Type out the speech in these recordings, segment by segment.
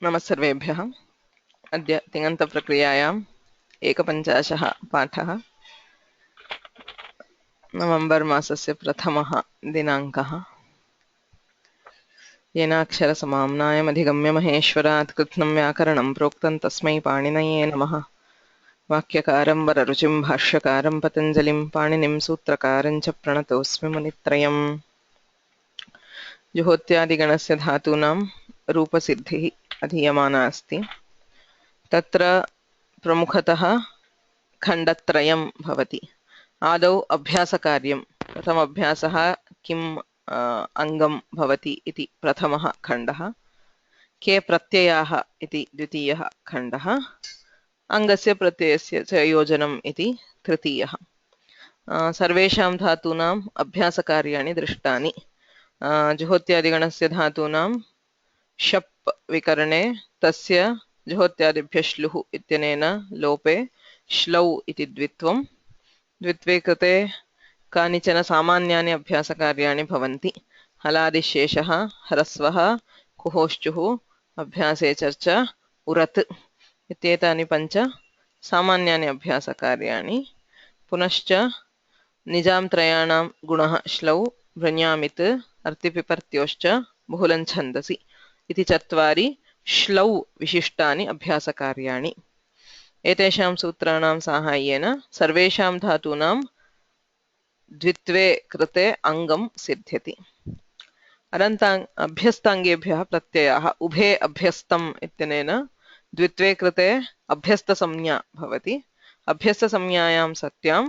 नमः सर्वेभ्यः। अद्य तिङन्तप्रक्रियायाम् 51 पाठः। नवम्बर् मासस्य प्रथमः दिनाङ्कः। येनाक्षरसमाम्नायमधिगम्य महेश्वरात् कृत्स्नं व्याकरणं प्रोक्तं तस्मै पाणिनये नमः। वाक्यकारं वररुचिं भाष्यकारं पतञ्जलिं पाणिनिं सूत्रकारं च प्रणतोऽस्मि मुनित्रयम्। जुहोत्यादिगणस्य धातूनां रूपसिद्धिः अधीयमाना अस्ति। तत्र प्रमुखतः खण्डत्रयं भवति। आदौ अभ्यासकार्यं प्रथम अभ्यासः किम् अङ्गं भवति इति प्रथमः खण्डः। के प्रत्ययाः इति द्वितीयः खण्डः। अङ्गस्य प्रत्ययस्य च योजनम् इति तृतीयः। सर्वेषां धातूनाम् अभ्यासकार्याणि दृष्टानि। जुहोत्यादिगणस्य धातूनां शप् विकरणे तस्य जुहोत्यादिभ्यः श्लुः इत्यनेन लोपे श्लौ इति द्वित्वं। द्वित्वे कृते कानिचन सामान्यानि अभ्यासकार्याणि भवन्ति। हलादिशेषः, ह्रस्वः, कुहोश्चुः, अभ्यासे चर्चा, उरत् इत्येतानि पञ्च सामान्यानि अभ्यासकार्याणि। पुनश्च निजां त्रयाणां गुणः श्लौ, भृण्यामित्, अर्तिपिपर्त्योश्च बहुलं छन्दसि इति चत्वारि श्लौ विशिष्टानि अभ्यासकार्याणि। एतेषां सूत्राणां साहाय्येन सर्वेषां धातूनां द्वित्वे कृते अङ्गं सिद्ध्यति। अभ्यस्ताङ्गेभ्यः प्रत्ययाः उभे अभ्यस्तम् इत्यनेन द्वित्वे कृते अभ्यस्तसंज्ञा भवति। अभ्यस्तसंज्ञायां सत्यां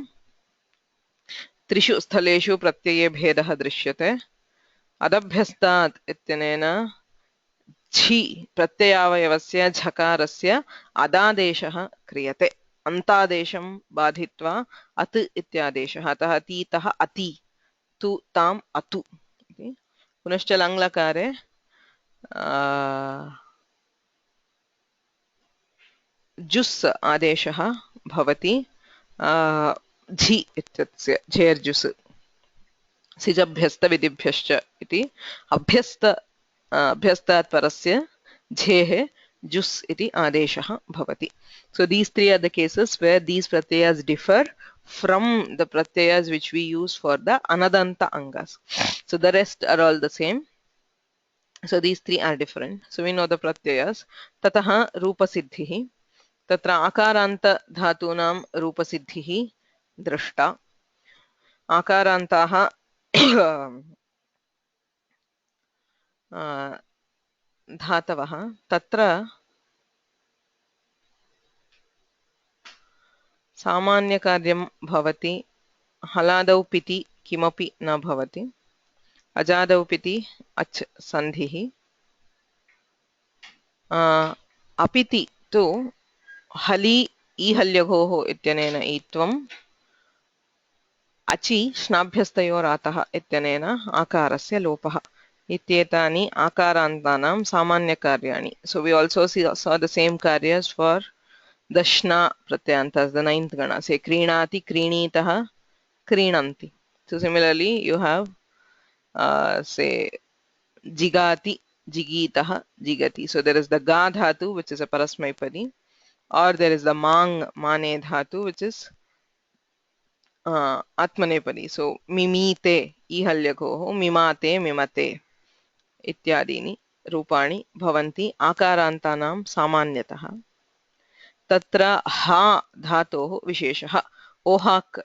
त्रिषु स्थलेषु प्रत्यये भेदः दृश्यते। अदभ्यस्तात् इत्यनेन झि प्रत्ययावयवस्य झकारस्य अदादेशः क्रियते। अन्तादेशं बाधित्वा अत् इत्यादेशः। अतः तीतः अति, तु ताम् अतु। पुनश्च लङ्लकारे जुस् आदेशः भवति झि इत्यस्य झेर्जुस्। सिजभ्यस्तविधिभ्यश्च इति अभ्यस्तात् परस्य झेः जुस् इति आदेशः भवति. So these three are the cases where these pratyayas differ from the pratyayas which we use for the anadanta angas. So the rest are all the same. So these three are different. So we know the pratyayas. Tataha rupasiddhihi. Tatra akaranta dhatunaam rupasiddhihi drashta. Akarantaha धातवः तत्र सामान्यकार्यं भवति। हलादौ पिति किमपि न भवति। अजादौ पिति अच् सन्धिः। अपिति तु हलि ईहल्यघोः इत्यनेन ईत्वम्, अचि श्नाभ्यस्तयोरातः इत्यनेन आकारस्य लोपः इत्येतानि आकारान्तानां सामान्यकार्याणि. So we also saw the same karyas for the shna pratyantas, the ninth gana. Say krinati, krinitah, krinanti. So similarly you have say jigati, jigitah, jigati. So there is the ga dhatu which is a parasmaipadi, or there is the mang mane dhatu which is आत्मनेपदी. सो मिमीते ईहल्यकोः, मिमाते मिमते इत्यादीनि रूपाणि भवन्ति आकारान्तानां सामान्यतः। तत्र हा धातोः विशेषः। ओहाक्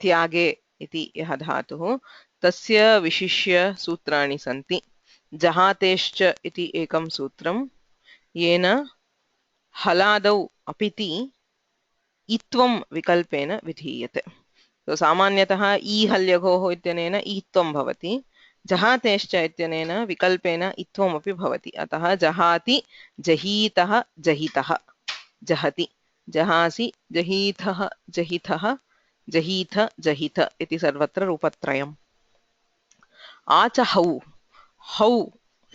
त्यागे इति यः धातुः तस्य विशिष्य सूत्राणि सन्ति। जहातेश्च इति एकं सूत्रं येन हलादौ अपिति इत्वं विकल्पेन विधीयते. So सामान्यतः ईहल्यघोः इत्यनेन ईत्वं भवति। जहातेश्च इत्यनेन विकल्पेन इत्वमपि भवति। अतः जहाति, जहीतः, जहितः, जहति, जहासि, जहीथः, जहिथः, जहीथ, जहिथ इति सर्वत्र रूपत्रयम्। आचहौ, हौ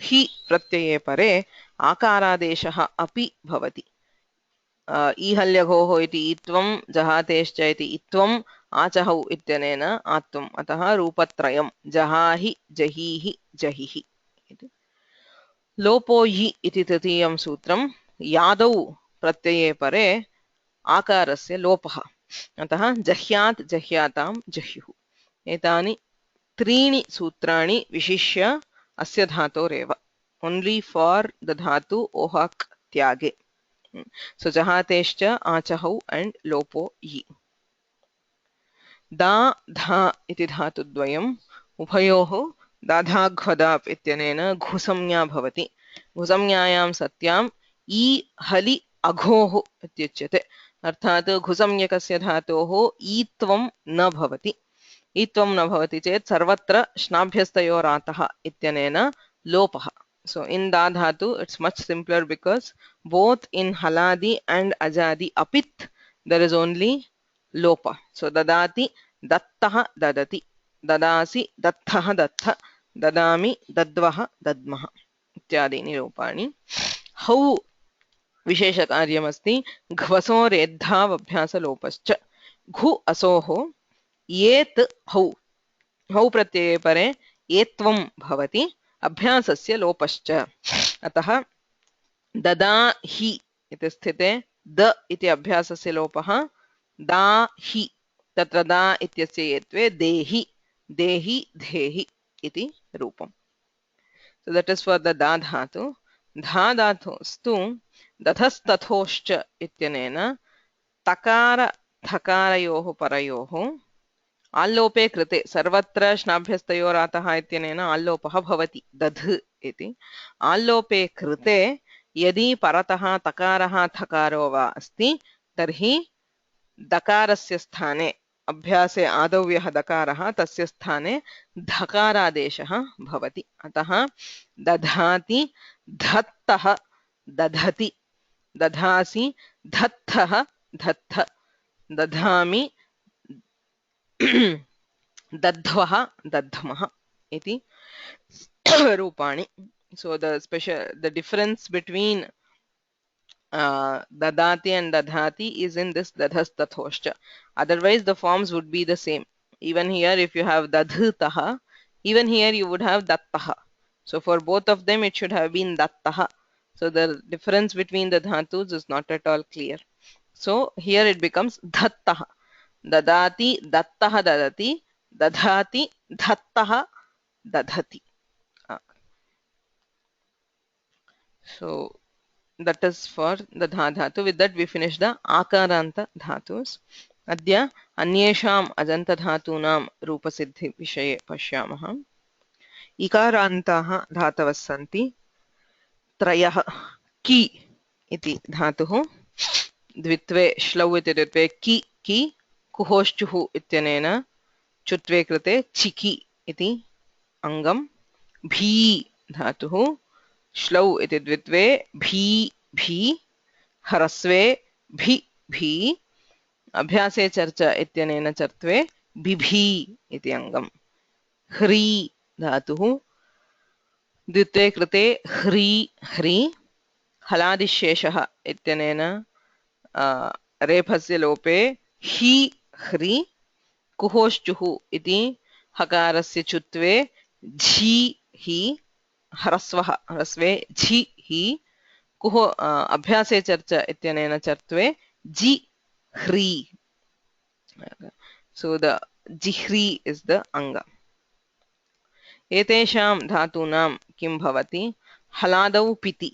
हि प्रत्यये परे आकारादेशः अपि भवति। ईहल्यघोः इति ईत्वं, जहातेश्च इति इत्वम्, आचहौ इत्यनेन आत्वम्। अतः रूपत्रयं जहाहि, जहीहि, जहिहि। लोपो इ इति तृतीयं सूत्रं यादौ प्रत्यये परे आकारस्य लोपः अतः जह्यात् जह्यातां जह्युः एतानि त्रीणि सूत्राणि विशिष्य अस्य धातोरेव ओन्ली फॉर द धातु ओहाक् त्यागे सो जहातेश्च आचहौ एंड लोपो इ दा धा इति धातुद्वयम् उभयोः दाधाघ्वदाप् इत्यनेन घुसंज्ञा भवति घुसंज्ञायां सत्याम् ई हलि अघोः इत्युच्यते अर्थात् घुसंज्ञकस्य धातोः ईत्वं न भवति ईत्वं न भवति चेत् सर्वत्र श्नाभ्यस्तयोरातः इत्यनेन लोपः so in da dhatu it's much simpler because both in haladi and ajadi apit there is only lopa so dadati dattah dadati dadasi dattah dattha dadami dadvah dadmah इत्यादीनि रूपाणि हौ विशेषकार्यमस्ति घ्वसोरेद्धावभ्यासलोपश्च घु असोः येत् हौ हौ प्रत्यये परे एत्वं भवति अभ्यासस्य लोपश्च अतः ददा हि इति स्थिते द इति अभ्यासस्य लोपः दा हि तत्र दा इत्यस्य येत्वे देहि देहि धेहि इति रूपम् so that is for the da dhatu dha dhatostu दधस्तथोश्च इत्यनेन तकार थकारयोः परयोः आल्लोपे कृते सर्वत्र श्नाभ्यस्तयोरातः इत्यनेन आल्लोपः भवति दध् इति आल्लोपे कृते यदि परतः तकारः थकारो वा अस्ति तर्हि दकारस्य स्थाने अभ्यासे आदौ यः दकारः तस्य स्थाने धकारादेशः भवति अतः दधाति धत्तः दधति दधासि धत्थः धत्थ दधामि दध्वः दध्मः इति रूपाणि so the difference between dadati and dadhati is in this dadhastathoshcha otherwise the forms would be the same even here if you have dadhtaha even here you would have dattaha so for both of them it should have been dattaha so the difference between the dhatus is not at all clear so here it becomes dhattaha dadati dattaha dadati dadhati dhattaha dadhati so that is for the dha dhatu with that we finish the akaranta dhatus adya anyesham ajanta dhatunam rupasiddhi vishaye pashyamah ikarantaah dhatavः सन्ति त्रयः ki इति धातुः द्वित्वे श्लौ इति द्वित्वे कि कुहोश्चुः इत्यनेन चुत्वे कृते चिकि इति अङ्गम् भी धातुः श्लौ इति द्वित्वे भी भी ह्रस्वे भी भी अभ्यासे चर्च इत्यनेन चर्त्वे बिभी इति अङ्गम् ह्री धातुः द्वित्वे कृते ह्री ह्री हलादिशेषः इत्यनेन रेफस्य लोपे हि ह्री कुहोश्चुः इति हकारस्य चुत्वे झी हि ह्रस्वः ह्रस्वे झि हि कुहो अभ्यासे चर्च इत्यनेन चर्त्वे जि ह्री so the jihri is the anga एतेषां धातूनां किं भवति हलादौ पिति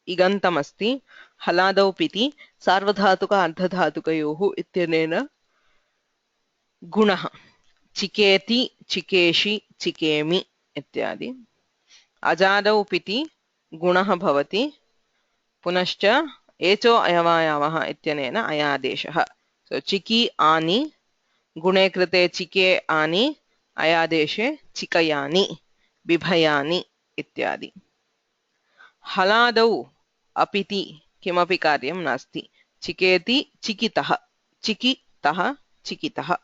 इगन्तमस्ति हलादौ पिति सार्वधातुक अर्धधातुकयोः इत्यनेन गुणः चिकेति चिकेशि चिकेमि इत्यादि अजादौ पिति गुणः भवति पुनश्च एचो अयवायावः इत्यनेन अयादेशः सो चिकि आनि गुणे कृते चिके आनि अयादेशे चिकयानि बिभयानि इत्यादि हलादौ अपिति किमपि कार्यं नास्ति चिकेति चिकितः चिकितः चिकितः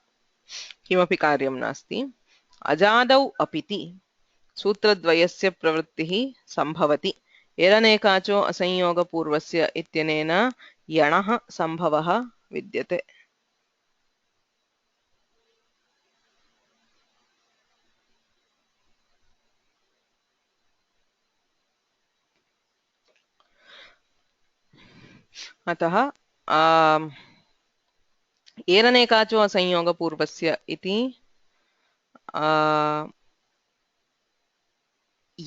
किमपि कार्यं नास्ति अजादौ अपिति सूत्रद्वयस्य प्रवृत्तिः सम्भवति एरनेकाचो असंयोगपूर्वस्य इत्यनेन यणः सम्भवः विद्यते अतः एरनेकाचो असंयोगपूर्वस्य इति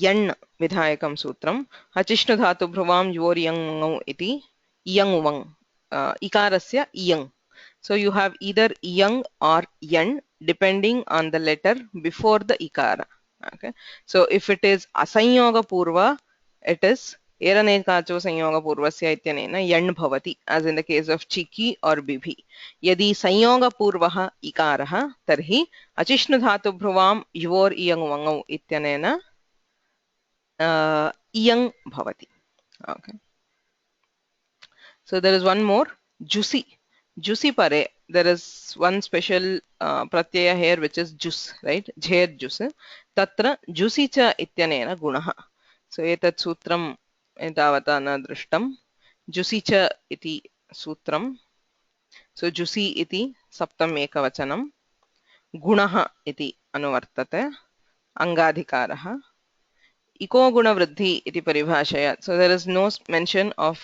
यण् विधायकं सूत्रम् अचिष्णुधातुभ्रुवां योर्यङ् इति इयङ् वङ् इकारस्य इयङ्. So you have either iyang or yan depending on the letter before the ikara. Okay. So if it is asanyoga purva, it is eranekacho sanyoga purvasya ityanena yan bhavati, as in the case of chiki or bibhi. Yadi sanyoga purvaha ikaraha tarhi achishnu dhatu bhruvam yor iyang vangau ityanena iyang bhavati. Okay. So there is one more, juicy. Juicy pare, there is one special pratyaya here which is jus, right? Jher jus. Tatra juicy cha ityanena gunaha. So etat sutram etavata na drishtam. Juicy cha iti sutram. So juicy iti saptam ekavachanam. Gunaha iti anuvartate. Angadhikaraha. Iko guna vridhi iti paribhashaya. So there is no mention of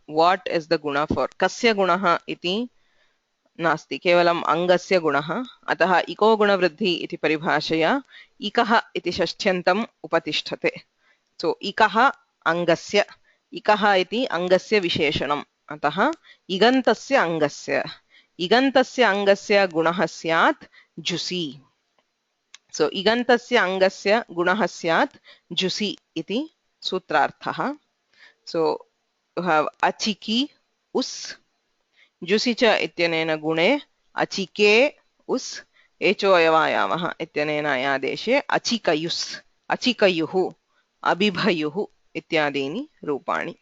what is the guna for. Kasya gunaha iti नास्ति, केवलम् अङ्गस्य गुणः. अतः इको गुणवृद्धि इति परिभाषया इकः इति षष्ठ्यन्तम् उपतिष्ठते. सो इकः अङ्गस्य, इकः इति अङ्गस्य विशेषणम्. अतः इगन्तस्य अङ्गस्य गुणः स्यात् जुसि. सो इगन्तस्य अङ्गस्य गुणः स्यात् जुसि इति सूत्रार्थः. सो यु हाव् अचिकि उस्. जुसि च इत्यनेन गुणे अचिके उस् एचो अयवायामः इत्यनेन अयादेशे अचिकयुस्, अचिकयुः, अबिभयुः इत्यादीनि रूपाणि.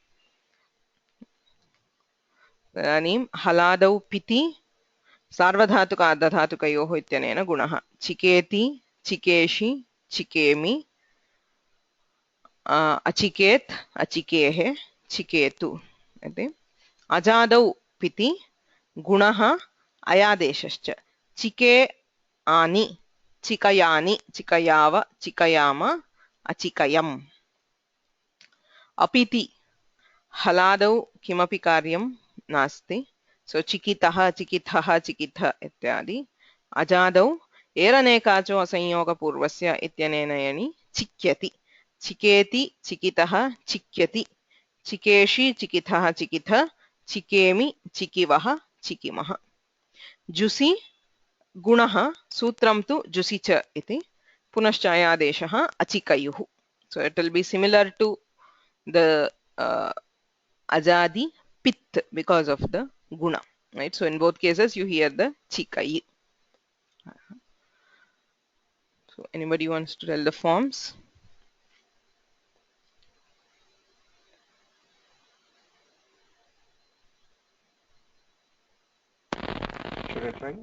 इदानीं हलादौ पिति सार्वधातुक अर्धधातुकयोः इत्यनेन गुणः. चिकेति, चिकेशि, चिकेमि, अचिकेत्, अचिकेः, चिकेतु इति. अजादौ पिति गुणः अयादेशश्च. चिके आनि, चिकयानि, चिकयाव, चिकयाम, अचिकयम्. अपिति हलादौ किमपि कार्यं नास्ति. सो चिकितः, चिकितः, चिकिथ इत्यादि. अजादौ एरनेकाचो असंयोगपूर्वस्य इत्यनेन यणि चिक्यति. चिकेति, चिकितः, चिक्यति. चिकेशि, चिकितः, चिकिथ, चिकेमि, चिकिवः, चिकिमः. जुसि गुणः सूत्रं तु जुसि च इति. पुनश्च अयादेशः अचिकयुः. So it will be similar to the ajadi pit because of the guna, right? So in both cases you hear the chikai. So anybody wants to tell the forms? Should I try?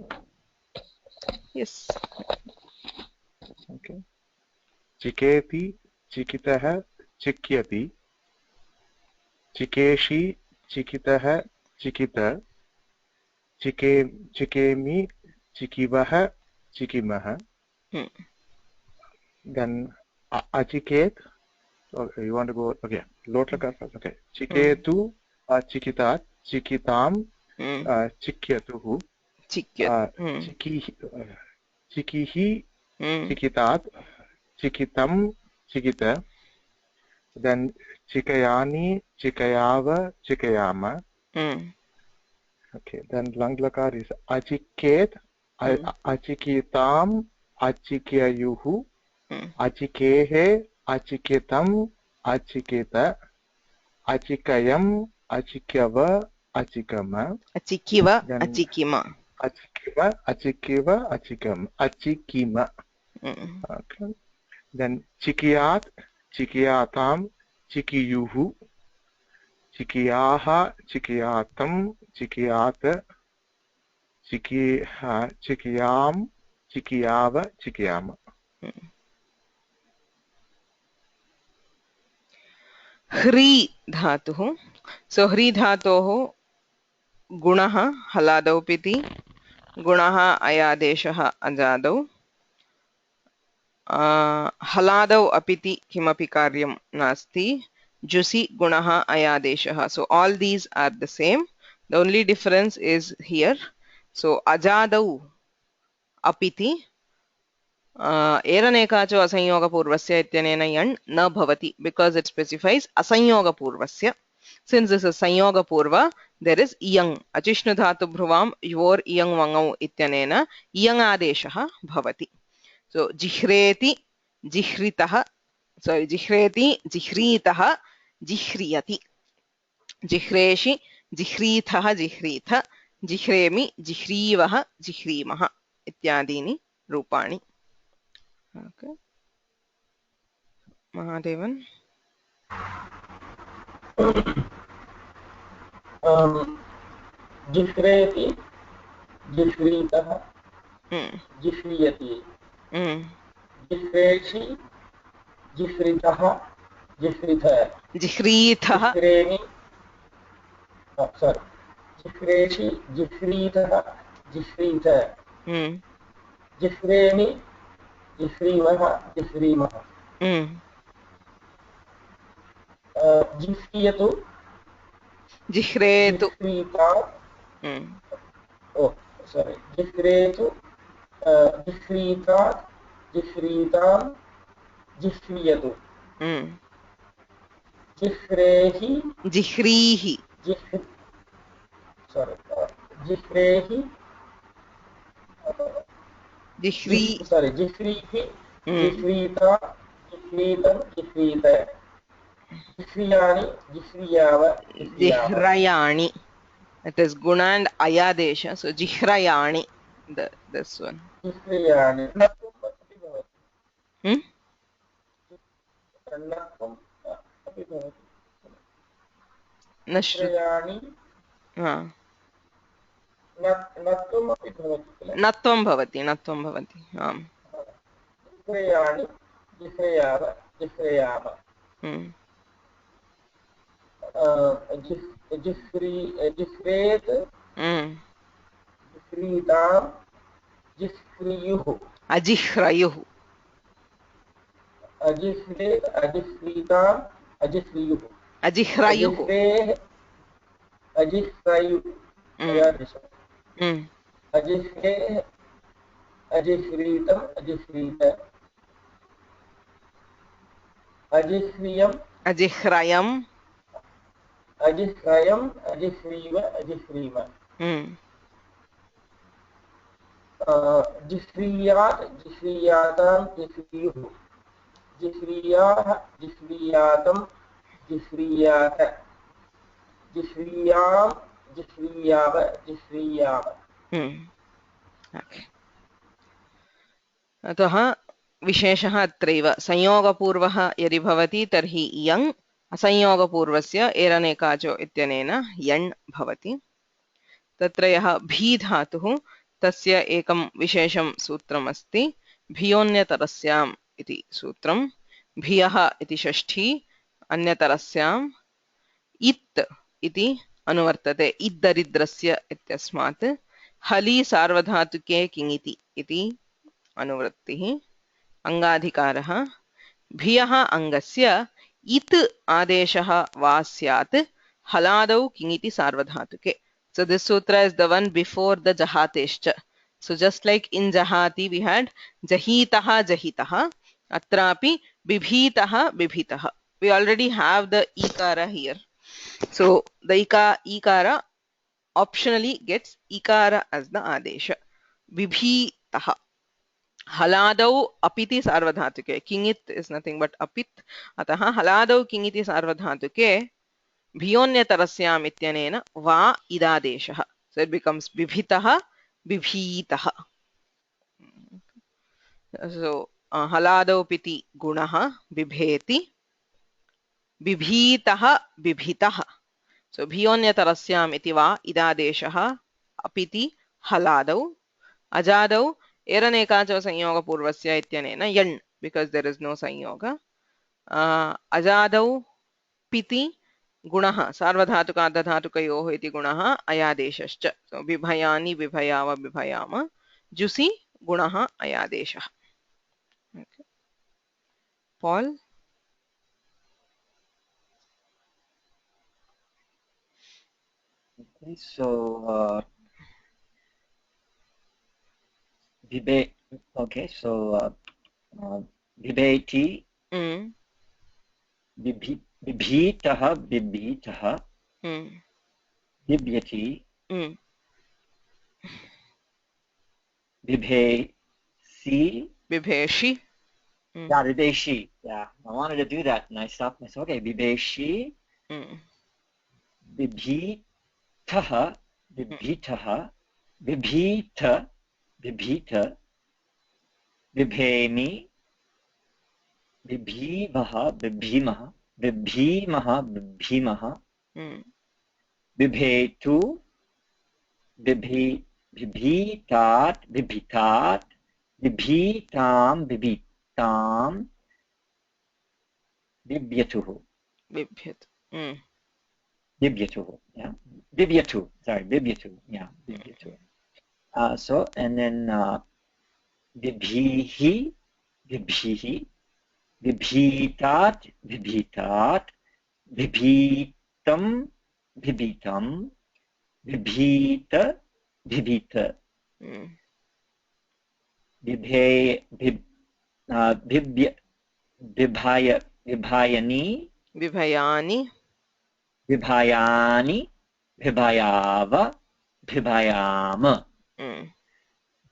Yes. Okay. Chiketi, chikitah, chikyati. Chikeshi, chikitah, chikita. Chikemi, chikivah, chikimah. Then achiket. Okay, you want to go? Okay, lotlaka first. Okay. Chiketu, chikitat, chikitam, chikyatuhu. Chikihi, chikitat, chikitam, chikita. Then chikayani, chikayava, chikayama. Okay, then langlakar is achiket, achikitam, achikayuhu, achikehe, achiketam, achiketa, achikayam, achikyava, achikama. Achikiva, achikima. Achikiva, achikiva, achikam, achikima. Okay. Then chikiyat, chikiyatam, chikiyuhu, chikiyaha, chikiyatam, chikiyat, chikiyam, chikiyava, chikiyama. ह्री धातुः. सो ह्री धातोः गुणः हलादौ पिति, गुणः अयादेशः अजादौ. हलादौ अपिति किमपि कार्यं नास्ति. जुसि गुणः अयादेशः. So all these are the same. The only difference is here. So ajadau apiti एरनेकाचो असंयोगपूर्वस्य इत्यनेन यण् न भवति because it specifies असंयोगपूर्वस्य. Since this is संयोगपूर्व, there is इयङ् अचिष्णु धातु भ्रुवां योर् इयङ् वङौ इत्यनेन इयङ् आदेशः भवति. So जिह्रेति जिह्रितः, sorry, जिह्रेति जिह्रीतः जिह्रियति, जिह्रेषि जिह्रीथः जिह्रीथ, जिह्रेमि जिह्रीवः जिह्रीमः इत्यादीनि रूपाणि. Okay. Mahadevan. जिह्रेति जिह्रीतः जिह्रियति, जिह्रेषि जिह्रितः जिह्रिथ, जिह्रीथः, जिह्रेमि जिह्रेषि जिह्रीतः जिह्रीथ, जिह्रेमि जिह्रीवः जिह्रीमः, जिह्रियतु जिह्रेतु, जिह्रेतु जिह्रीतात् जिह्रीतां जिह्रियतु, जिह्रेहि जिह्रीहि, जिह्रेहि जिह्रीहि जिह्रीता जिह्रीतं जिह्रीत, जिह्रियाणि जिह्रियाव जिह्रयाणि. It is guna and ayadesha, so jihrayani, this one. जिह्रियाणि नत्वं भवति, नत्वं भवति. आम्. जिह्रयाणि जिह्रयाव जिह्रयाम, जिह्रेत् जिह्रीतां जिह्रियुः, अजिह्रयुः, अजिह्रेत् अजिह्रीताम् अजिह्रियुः, अजिह्रयुः, अजिह्रयुः, अजिह्रेः अजिह्रीतम् अजिह्रीत, अजिह्रियम् अजिह्रयम्, अजिह्रयम् अजिह्रीव अजिह्रीम, जिह्रीयात् जिह्रीयातां जिह्रियुः, जिह्रीयाः जिह्रीयातं जिह्रीयात, जिह्रीयां जिह्रीयाव जिह्रीयाम. अतः विशेषः अत्रैव संयोगपूर्वः यदि भवति तर्हि यङ्, असंयोगपूर्वस्य एरनेकाचो इत्यनेन यण् भवति. तत्र यः भी धातुः तस्य एकं विशेषं सूत्रमस्ति, भियोन्यतरस्याम् इति सूत्रं. भियः इति षष्ठी, अन्यतरस्याम् इत् इति अनुवर्तते, इद्दरिद्रस्य इत्यस्मात्. हलि सार्वधातुके किङिति इति अनुवृत्तिः, अङ्गाधिकारः. भियः अङ्गस्य इत् आदेशः वा स्यात् हलादौ किङिति सार्वधातुके. So this sutra is the one before the jahatescha. So just like in jahati we had jahitaha jahitaha, atrapi bibhitaha bibhitaha. We already have the ikara here. So the ikara optionally gets ikara as the adesha. Bibhitaha. Haladau apiti sarvadhatuke. Kingit is nothing but apit. Ataha haladau kingiti sarvadhatuke. भियोन्यतरस्याम् इत्यनेन वा इदादेशः. So it becomes बिभितः बिभीतः. So हलादौ पिति गुणः बिभेति, बिभीतः बिभितः. So भियोन्यतरस्याम् इति वा इदादेशः अपिति हलादौ. अजादौ एरनेकाचो संयोगपूर्वस्य इत्यनेन यण्, because there is no संयोग. अजादौ पिति गुणः सार्वधातुकार्धधातुकयोः इति गुणः अयादेशश्च. So बिभयानि बिभयाव बिभयाम, जुसि गुणः अयादेशः. Okay. Paul. Okay, so debate. Okay, so debate. बिभीतः बिभीतः बिभ्यति बिभेसि बिभेषि. yeah bibeshi yeah I wanted to do that and I stopped myself okay bibeshi bibhitah bibhitah bibhita bibhita bibhemi bibhimah bibhimah bibhimah bibhimah bibhetu bibhitat bibhitat bibhitam bibhitam bibyatuh बिभ्यत्. bibyatuh yeah bibyatu sorry bibyatu yeah bibyatu so and then bibhihi bibhihi bibhitat bibhitat bibhitam bibhitam bibhita bibhita bibhe bibhya bibhaya bibhayani बिभयानि. bibhayani bibhayava bibhayama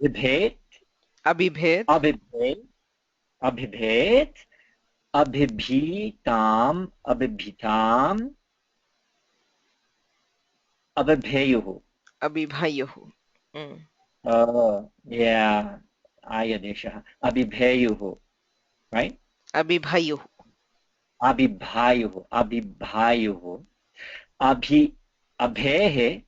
bibhet अबिभेत्. abibhet abibhet abibhitam abibhitam abibheyuh अबिभयुः. yeah ayadeshah abibheyuh right अबिभयुः. abibhayuh abibhayuh abhehe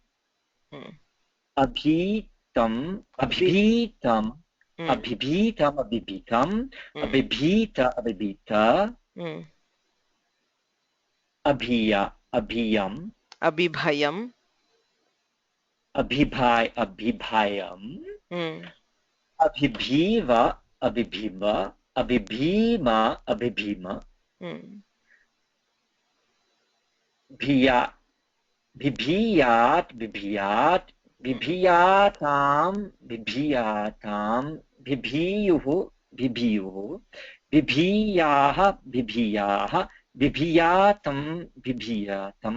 abhitam abhitam abhitam abhitam abhita abhita abhiya abhiyam अबिभयम्. abhibhayam abhibhiva abhibhiva abhibhima abhibhima bhiya bibhiyat bibhiyat bibhiyatam bibhiyatam bibhiyuh bibhiyuh bibhiyah bibhiyah bibhiyatam bibhiyatam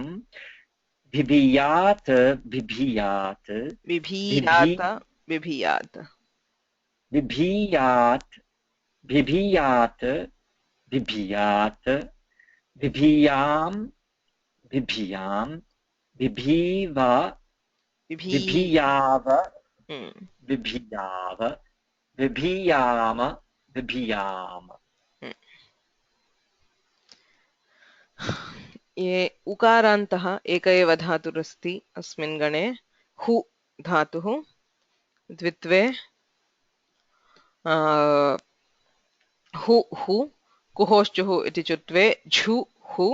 bibhiyat bibhiyat बिभीयात. बिभीयात. bibhiyat bibhiyat bibhiyat bibhiyam bibhiyam bibhiva bibhiyava bibhiyava bibhiyama bibhiyama ये उकारान्तः एक एव धातुरस्ति अस्मिन् गणे हु धातुः द्वित्वे हु हु कुहोश्चुः इति चुत्वे झु हु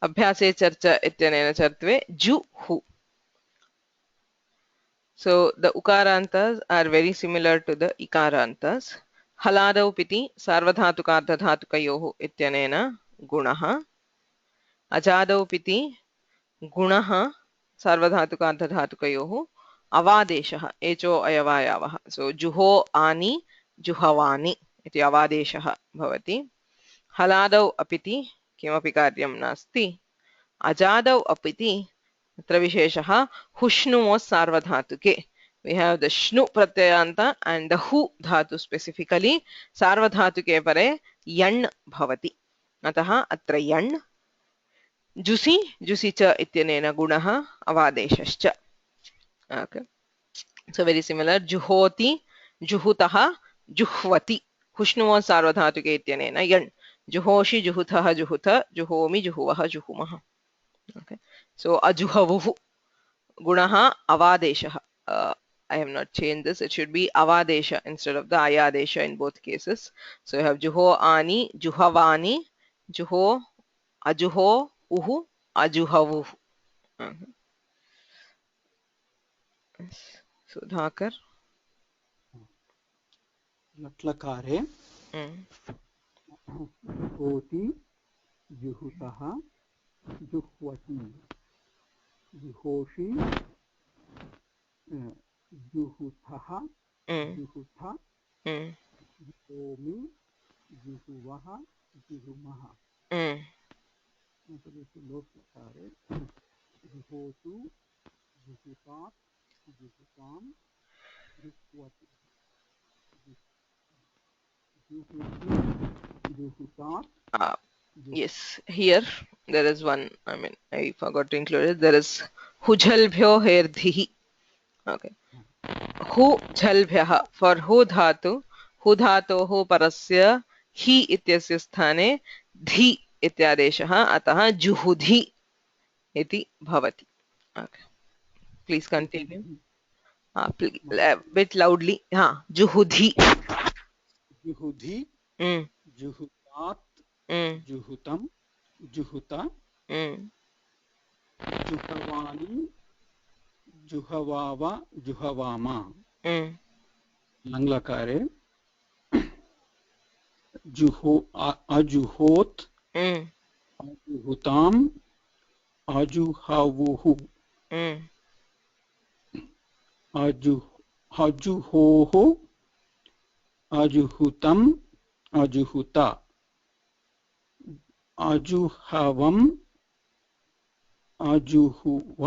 अभ्यासे चर्च इत्यनेन चर्त्वे जु हु. So the ukarantas are very similar to the ikarantas. Haladau piti sarvadhatukarthadhatukayoh ityanena gunah. Ajadau piti gunah sarvadhatukarthadhatukayoh avadeshah echo ayavayavah. So juho ani juhavani iti avadeshah bhavati. Haladau apiti किमपि कार्यं नास्ति. अजादौ अपिति अत्र विशेषः हुष्णुमो सार्वधातुके. We have the shnu pratyayanta and the hu dhatu specifically. सार्वधातुके परे यण् भवति. अतः अत्र यण्. जुसि जुसि च इत्यनेन गुणः अवादेशश्च. Okay. So very similar. जुहोति जुहुतः जुह्वति. हुष्णुमो सार्वधातुके इत्यनेन यण्. जुहोषि जुहुतः जुहुत जुहोमि जुहुवः जुहुमः. Okay. So ajuhavuhu gunaha avadesha. I have not changed this. It should be avadesha instead of the ayadesha in both cases. So you have juho ani, juhavani, juho, ajuho, uhu, ajuhavuhu. Okay. Sudhakar. लट्लकारे होति जुहुतः जुह्वति जुहोषि जुहुथः mm, जुहुथ mm, जुहोमि जुहुवः जुहुमः mm, लोट्लकारे जुहोतु जुहुतात् जुहुतां जुह्वति जुहुति जुहुतात् uh, yes, here there is one, I mean I forgot to include it, there is hujalbhyo herdhihi. Okay, hu jhalbhyah, for hu dhatoः परस्य हि इत्यस्य स्थाने धी इत्यादेशः, अतः जुहुधि इति भवति. Okay, please continue. Bit loudly. Juhudhi. जुहुधि Mm, जुहुतात् mm, जुहुतं जुहुत mm, जुहवानि जुहवाव जुहवाम mm, लङ्लकारे अजुहोत् mm, अजुहुताम् अजुहवुः mm, अजुहोः अजुहुतम् अजुहुत अजुहवम् अजुहुव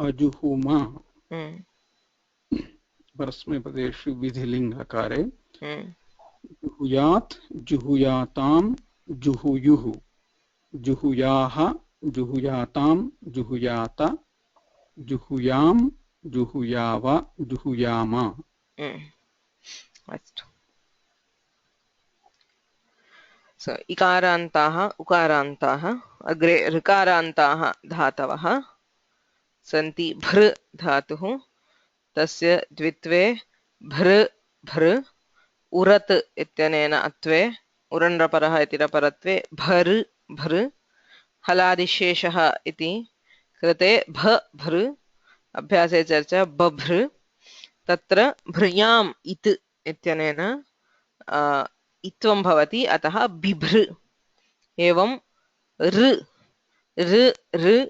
अजुहुम mm, परस्मैपदेषु विधिलिङ्गकारे mm, जुहुयात् जुहुयातां जुहुयुः जुहुयाः जुहुयातां जुहुयात जुहुयां जुहुयाव जुहुयाम. अस्तु. So इकारान्ताः उकारान्ताः अग्रे ऋकारान्ताः धातवः सन्ति. भृ धातुः, तस्य द्वित्वे भृ भृ उरत् इत्यनेन अत्वे उरन्रपरः इति रपरत्वे भृ भृ हलादिशेषः इति कृते भ भृ अभ्यासे चर्चा बभृ. तत्र भृयाम् इत् इत्यनेन इत्वं भवति, अतः बिभृ. एवं ऋ ऋ ऋ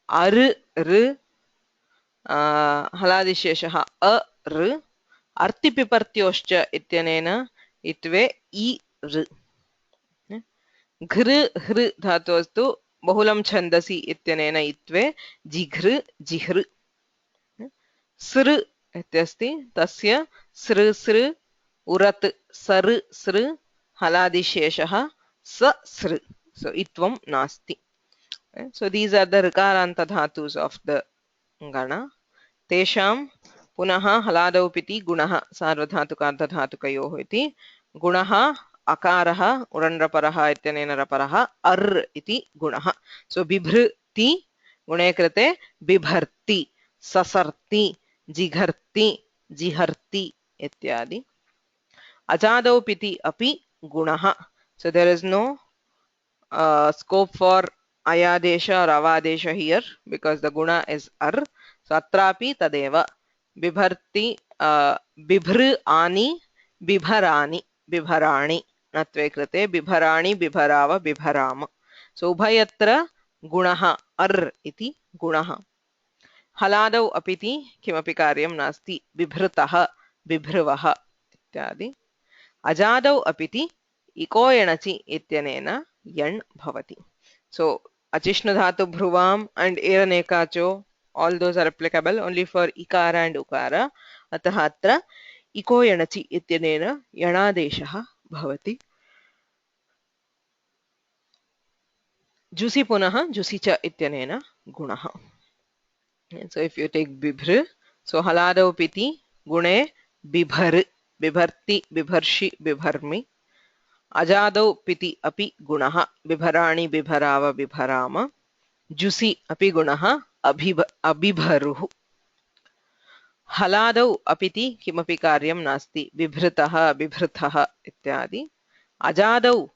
अऋ ऋ हलादिशेषः अ ऋ अर्तिपिपर्त्योश्च इत्यनेन इत्वे इ ऋ. घृ हृ धातोस्तु बहुलं छन्दसि इत्यनेन इत्वे जिघृ जिहृ. सृ इत्यस्ति, तस्य सृ सृ उरत् सर् सृ हलादिशेषः स सृ. So itvam nasti. So these are the rikaranta dhatus of the gana. Tesham punaha haladau piti gunaha sarvadhatukartadhatukayoh iti gunaha akaraha uranraparaha ityanena raparaha ar iti gunaha. So bibhrti gune krite bibharti sasarti जिघर्ति जिहर्ति इत्यादि. अजादौ पिति अपि गुणः. So there is no scope for ayadesha or avadesha here because the guna is ar. So atrapi tadeva bibharti bibhr ani bibharani bibharani natve krite bibharani bibharava bibharama. So ubhayatra gunaha ar iti gunaha. हलादौ अपिति किमपि कार्यं नास्ति. बिभृतः बिभृवः इत्यादि. अजादौ अपिति इको एणचि इत्यनेन यण् भवति. So अचिष्णु धातु भ्रुवाम and एरनेकाचो, all those are applicable only for ikara and ukara. अतः अत्र इको एणचि इत्यनेन यणादेशः भवति. जुसि पुनः जुसि च इत्यनेन गुणः. So if you take bibhr, so haladau piti gune bibhar bibharti bibharshi bibharmi. Ajadau piti api gunaha bibharani bibharava bibharama. Jusi api gunaha abibharuhu. Haladau apiti kimapi karyam nasti bibhrataha bibhrataha ityadi. Ajadau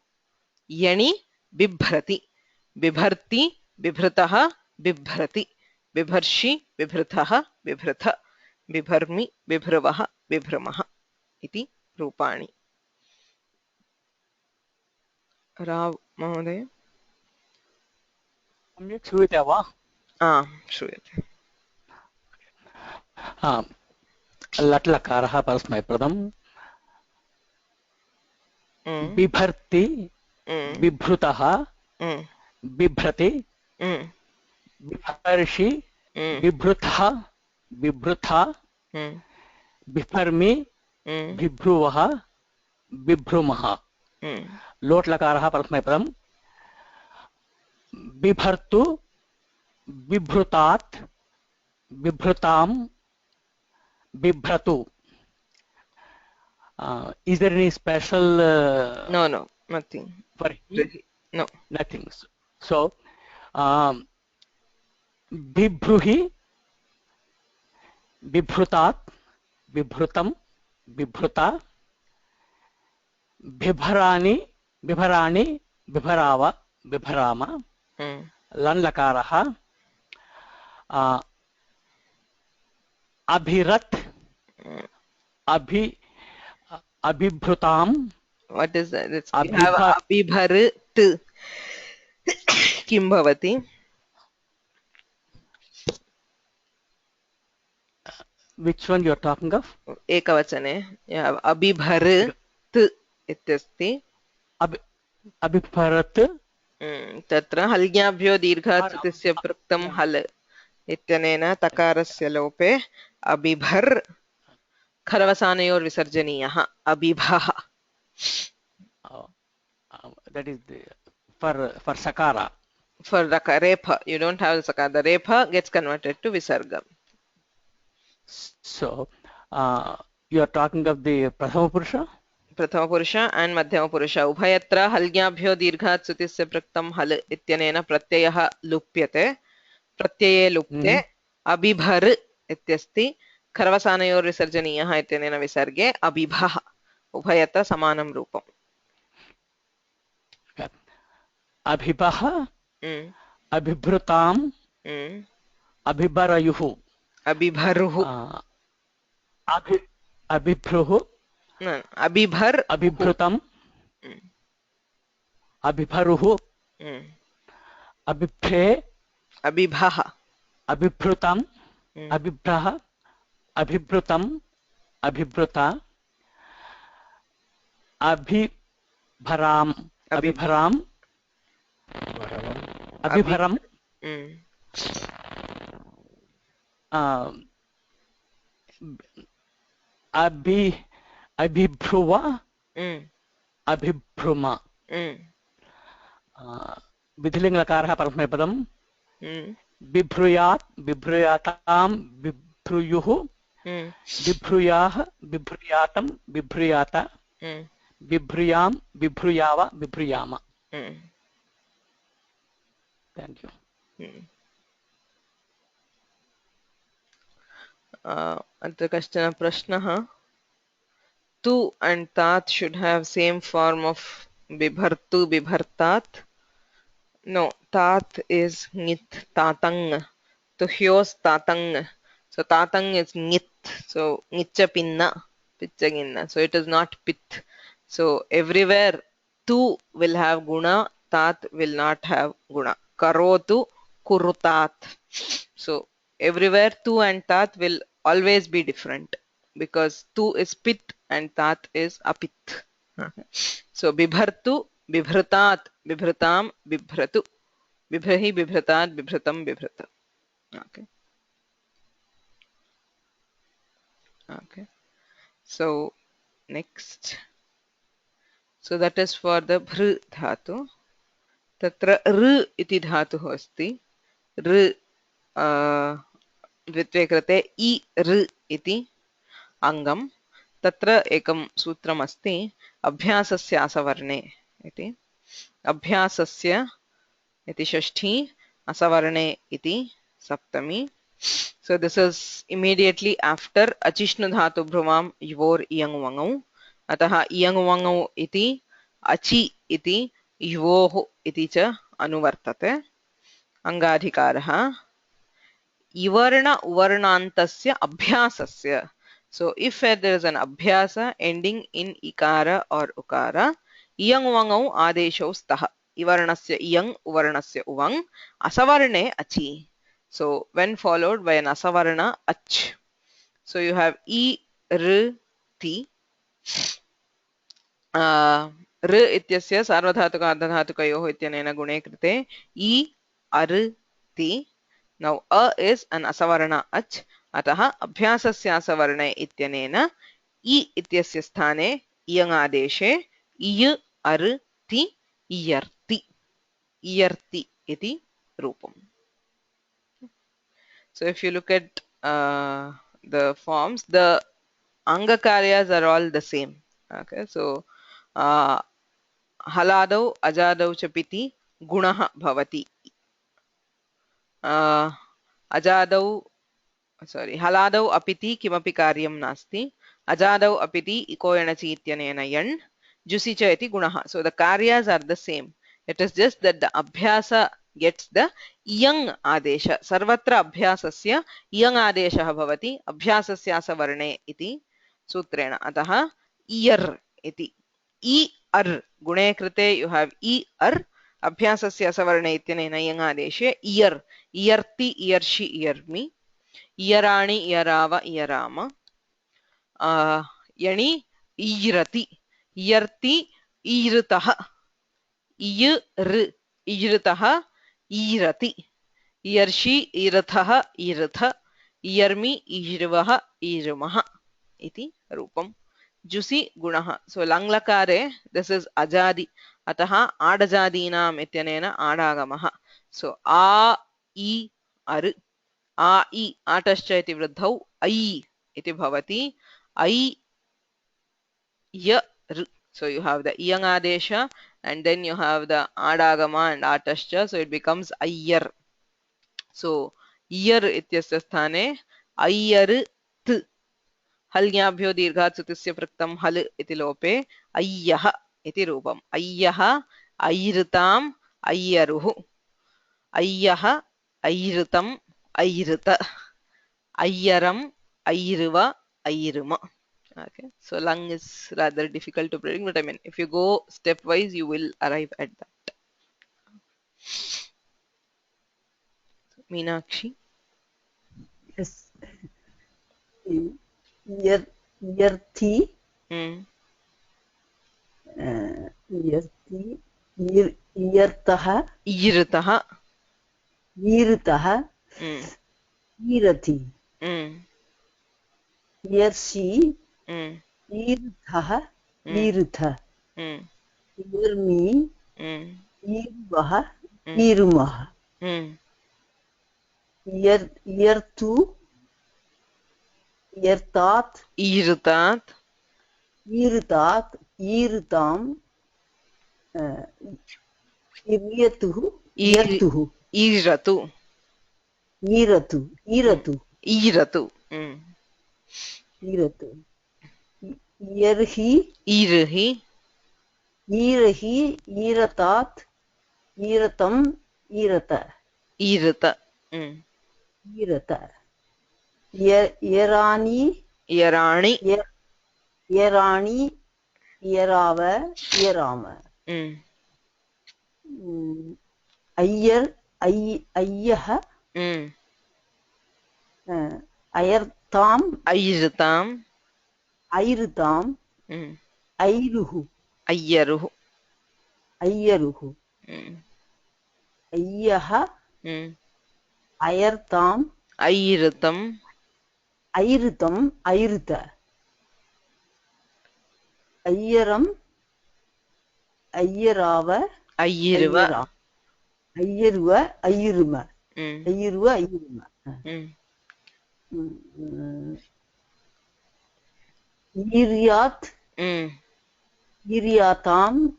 yani bibhrati bibharti bibhrataha bibhrati. बिभर्षि बिभृतः बिभृथ बिभर्मि बिभ्रवः बिभ्रमः इति रूपाणि. राव महोदय सम्यक् श्रूयते वा? श्रूयते. लट् लकारः परस्मैपदम् बिभर्ति बिभृतः बिभ्रति बिभर्षि बिभृतः बिभृथा बिभर्मि बिभ्रुवः बिभ्रुमः लोट् लकारः परस्मैपदम् बिभर्तु बिभृतात् बिभृतां बिभ्रतु. Is there any special no, nothing for he? No, nothing. So bibruhi bibrutat bibrutam bibruta bibharani bibharani bibharava bibharama lan lakarah abhirat abhibhrutam. What is that? It's we have abhibharit kim bhavati? Which one you are talking of? Ekavachane you have abhibharit ityasti abhibharat तत्र हल्ज्ञाभ्यो दीर्घात् तस्य प्रक्तं हल इत्यनेन तकारस्य लोपे अबिभर् खरवसानयोर्विसर्जनीयः अबिभः. That is for sakara. For repha you don't have the sakara. The repha gets converted to visarga. So you are talking of the prathama purusha? प्रथम पुरुष and मध्यम पुरुष उभयत्र हल्ज्ञाभ्यो दीर्घात् सुतिस्य प्रक्तं हल इत्यनेन प्रत्ययः लुप्यते. प्रत्यये लुप्ते अबिभर् इत्यस्ति खरवसानयोर्विसर्जनीयः इत्यनेन विसर्गे अबिभः उभयत्र समानं रूपम्. अभिभः अभिभृताम् अभिभरयुः अबिभरुः अभिभ्रुः अबिभर् अभिभृतम् अभिभरुः अभिभ्रे अबिभः अभिभृतम् अभिभ्रः अभिभृतम् अभिभृता अभिभराम् अभिभराम् अभिभरम् अभिभ्रुव अभिभ्रुम विधिलिङ्गकारः परस्मैपदम् बिभ्रूयात् बिभ्रूयातां बिभ्रूयुः बिभ्रूयाः बिभ्रूयातं बिभ्रूयात बिभ्रूयां बिभ्रूयाव बिभ्रूयाम. Thank you. अत्र कश्चन प्रश्नः. Tu and tat should have same form of bibhartu bibhartat. No, tat is ngit tatang. Tuhyos tatang. So tatang is ngit. So ngitcha pinna pichaginna. So it is not pit. So everywhere tu will have guna, tat will not have guna. Karotu kurutat. So everywhere tu and tat will always be different because tu is pit and tat is apit. So bibhartu bibhratat bibhratam bibhratu bibhrahi bibhratat bibhratam bibhrata. Okay, so next, so that is for the bhr dhatu. Tatra r iti dhatuh asti. R द्वित्वे कृते इ ऋ इति अङ्गम्. तत्र एकं सूत्रम् अस्ति अभ्यासस्य असवर्णे इति. अभ्यासस्य इति षष्ठी असवर्णे इति सप्तमी. So this is immediately after अचिष्णु धातु भ्रुवां युवोर् इयङ् वङौ. अतः इयङ् वङौ इति अचि इति युवोः इति च अनुवर्तते. अङ्गाधिकारः इवर्ण उवर्णान्तस्य अभ्यासस्य. So if there is an abhyasa ending in ikara or ukara, iyang wangau adeshau stah. Ivarnasya iyang uvarnasya uvang asavarne achi. So when followed by an asavarna ach. So you have I, R, Ti. R इत्यस्य सार्वधातुक अर्धधातुकयोः इत्यनेन गुणे कृते I, R, Ti. Now a is an asavarna ach, अतः अभ्यासस्य असवर्णे इत्यनेन I इत्यस्य स्थाने इयङ् आदेशे इय अर ति इयर्ति इयर्ति इति रूपम्. So if you look at the forms, the anga karyas are all the same. Okay, so haladau ajadau chapiti gunah bhavati. Ajadau sorry, haladau apiti kimapi karyam nasti. Ajadau apiti iko yanachi ityanena yan. Jusi cha iti gunaha. So the karyas are the same. It is just that the abhyasa gets the iyang adesha. Sarvatra abhyasasya iyang adeshah bhavati. Abhyasasya savarne iti sutrena. Ataha iyar iti. I ar gune krite you have I ar. Abhyasasya savarne ityanena iyang adeshe iyar. Iyarti iyarshi iyarmi. Iyarani iyarava iyarama. Yani iyirati. Iyarti iyirtaha. Iyir iyirtaha iyirati. Iyarshi iyirthaha iyirtha. Iyarmi iyirvaha iyirmaha. Iti rupam. Jusi gunaha. So langlakare, this is ajadi. Ataha adajadinam ityanena adagamaha. So a, I, ar. A, I, atascha iti vruddhau, I iti bhavati. I, ya, r. So you have the iyang adesha and then you have the adagama and atascha. So it becomes ayyar. So iyar ityasya sthane ayyar t. हल्ज्ञाभ्यो दीर्घात् सुतिस्य प्रक्तं हल इति लोपे अय्यः इति रूपम्. अय्यः अयृताम् अय्यरुः. अय्यः अयृतम् अयृत. Ayyaram, Ayruva, Ayruma. Okay, so lung is rather difficult to predict, but I mean, if you go stepwise, you will arrive at that. Meenakshi. Yes. Yarthi. Yarthi. Yartaha. Irtaha. Irtaha. Irati. Yershi. Irthaha. Irtha. Irmi. Irvaha. Irmaha. Yertu. Yertat. Irtat. Irtat. Irtam. Iryatuhu. Yertuhu. Iratu. Iratu. Iratu. Iratu. Iratu. Yerhi. Irhi. Irhi. Iratat. Iratam. Irata. Irata. Irata. Yerani. Yerani. Yerani. Yerava. Yerama. Ayyar. Ayyaha. Ayartam. Ayrtam. Ayrtam. Ayruhu. Ayyaruhu. Ayyaruhu. Ayyaha. Ayartam. Ayrtam. Ayrtam. Ayrta. Ayyaram. Ayyarava. Ayyirva. Ayyirva. Ayyirma. Ayyirva. Ayyirma. Iryat. Iryatam.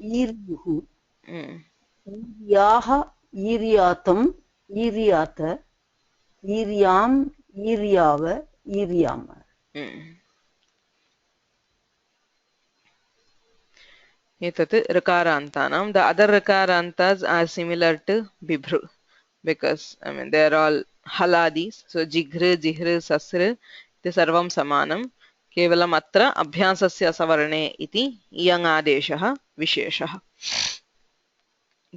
Iryuhu. Iryaha. Iryatam. Iryata. Iryam. Iryava. Iryama. Etat rakarantanam. The other rakarantas are similar to bibhru because I mean they are all haladis. So jighru, jihr, sasr, te sarvam samanam. केवलम् अत्र अभ्यासस्य सवर्णे इति इयङ् आदेशः विशेषः.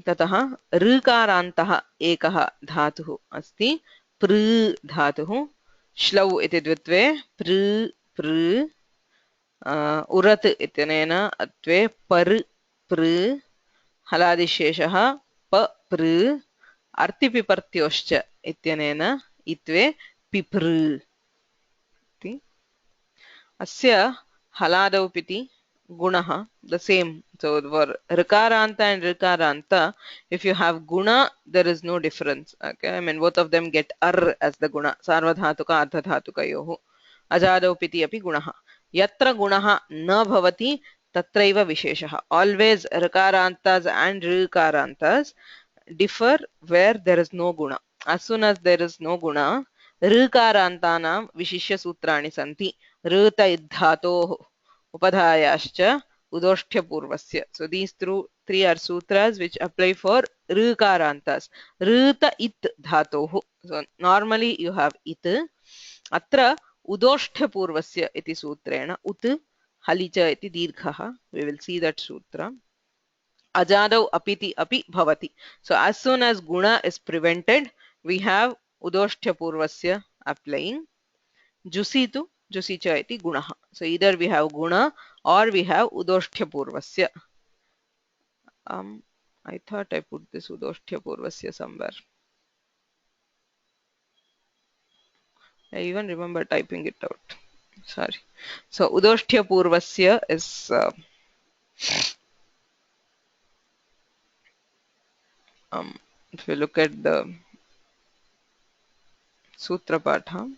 ततः ऋकारान्तः एकः धातुः अस्ति. पृ धातुः श्लौ इति द्वित्वे पृ पृ उरत् इत्यनेन अत्वे पर् पृ हलादिशेषः प पृ अर्तिपिपर्त्योश्च इत्यनेन इत्वे पिपृ इति अस्य हलादौ पिति गुणः the same. So for rikaranta and rikaranta, if you have guna, there is no difference. Okay, I mean both of them get ar as the guna. Sarvadhatuka ardhadhatukayoh ajadau piti api gunaha. Yatra gunaha na bhavati tatraiva visheshaha. Always rikarantas and rikarantas differ where there is no guna. As soon as there is no guna, rikarantanam vishishya sutrani santi. Rita idhatoh upadhayascha udoshthyapurvasya. So these three are sutras which apply for rikarantas. Rita it dhatoh. So normally you have it. Atra udoshthyapurvasya iti sutrena ut halicha iti dirghaha. We will see that sutra. Ajadau apiti api bhavati. So as soon as guna is prevented, we have udoshthyapurvasya applying. Jusitu jusicha iti gunaha. So either we have guna or we have udoshthyapurvasya. I thought I put this udoshthyapurvasya somewhere. I even remember typing it out. Sorry. So udoshthyapurvasya is if you look at the Sutra Patha,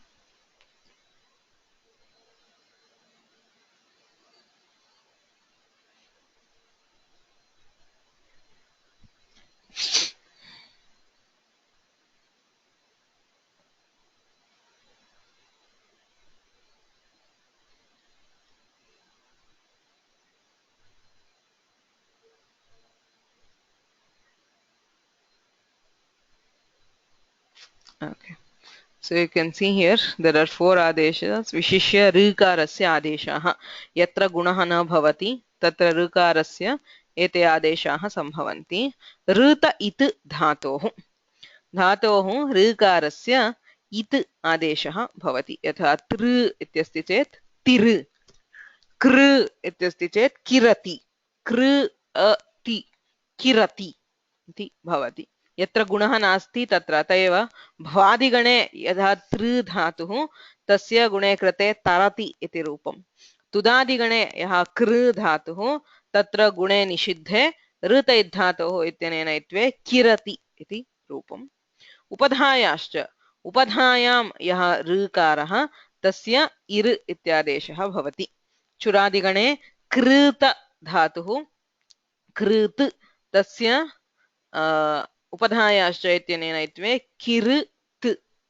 okay. So you can see here there are 4 adeshas. Vishishya rikarasya adeshaha. Yatra gunaha na bhavati tatra rikarasya ete adeshaha sambhavanti. Rita it dhatoh. Dhatoh rikarasya it adeshaha bhavati. Yatha tr ityasti chet tir. Kr ityasti chet kirati. Kr ti kirati iti bhavati. यत्र गुणः नास्ति तत्र अतएव भवादिगणे यथा तृ धातुः तस्य गुणे कृते तरति इति रूपम् तुदादिगणे यः कृ धातुः तत्र गुणे निषिद्धे ऋत धातोः इत्यनेन इत्वे किरति इति रूपम् उपधायाश्च उपधायां यः ऋकारः तस्य इर् इत्यादेशः भवति चुरादिगणे कृत धातुः कृत् तस्य उपधायाश्च इत्यनेन इत्वे किर्त्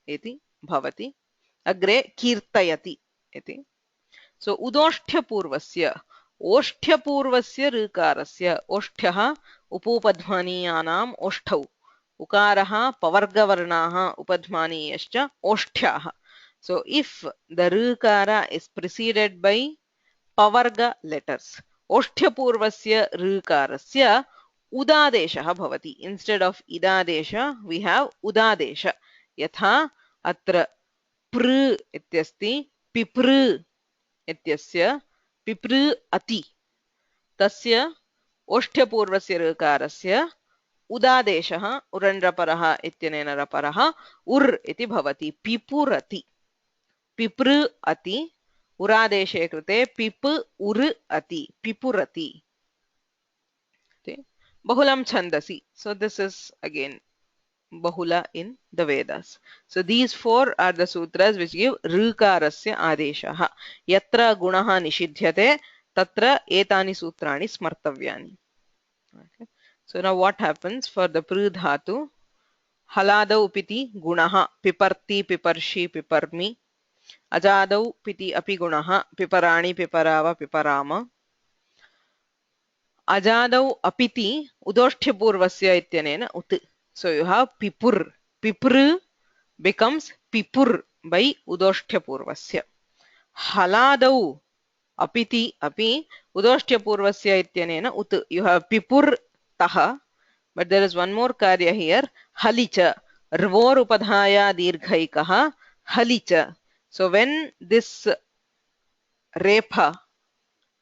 इति भवति अग्रे कीर्तयति इति सो उदोष्ठ्यपूर्वस्य ओष्ठ्यपूर्वस्य ऋकारस्य ओष्ठ्यः उपोपध्मानीयानाम् ओष्ठौ उकारः पवर्गवर्णाः उपध्मानीयश्च ओष्ठ्याः so if the ऋकार is preceded by pavarga letters ओष्ठ्यपूर्वस्य ऋकारस्य उदादेशः भवति instead of इदादेश we have उदादेश यथा अत्र पृ इत्यस्ति पिपृ इत्यस्य पिपृ अति तस्य ओष्ठ्यपूर्वस्य ऋकारस्य उदादेशः उरण्रपरः इत्यनेन रपरः उर् इति भवति पिपुरति पिपृ अति उरादेशे कृते पिप उर् अति पिपुरति Bahulam Chandasi. So this is again Bahula in the Vedas. So these 4 are the sutras which give Rikarasya Adeshaha. Yatra Gunaha Nishidhyate Tatra Etani Sutrani Smartavyani. Okay. So now what happens for the Pridhatu? Haladau Piti Gunaha Piparti Piparshi Piparmi Ajadau Piti Api Gunaha Piparani Piparava Piparama Ajadau apiti udoshthyapurvasya ityanena ut. So you have pipur. Pipr becomes pipur by udoshthyapurvasya. Haladau apiti api udoshthyapurvasya ityanena ut. You have pipur taha. But there is one more karya here. Halicha. Rvor upadhaya dirghaikaha. Halicha. So when this repha,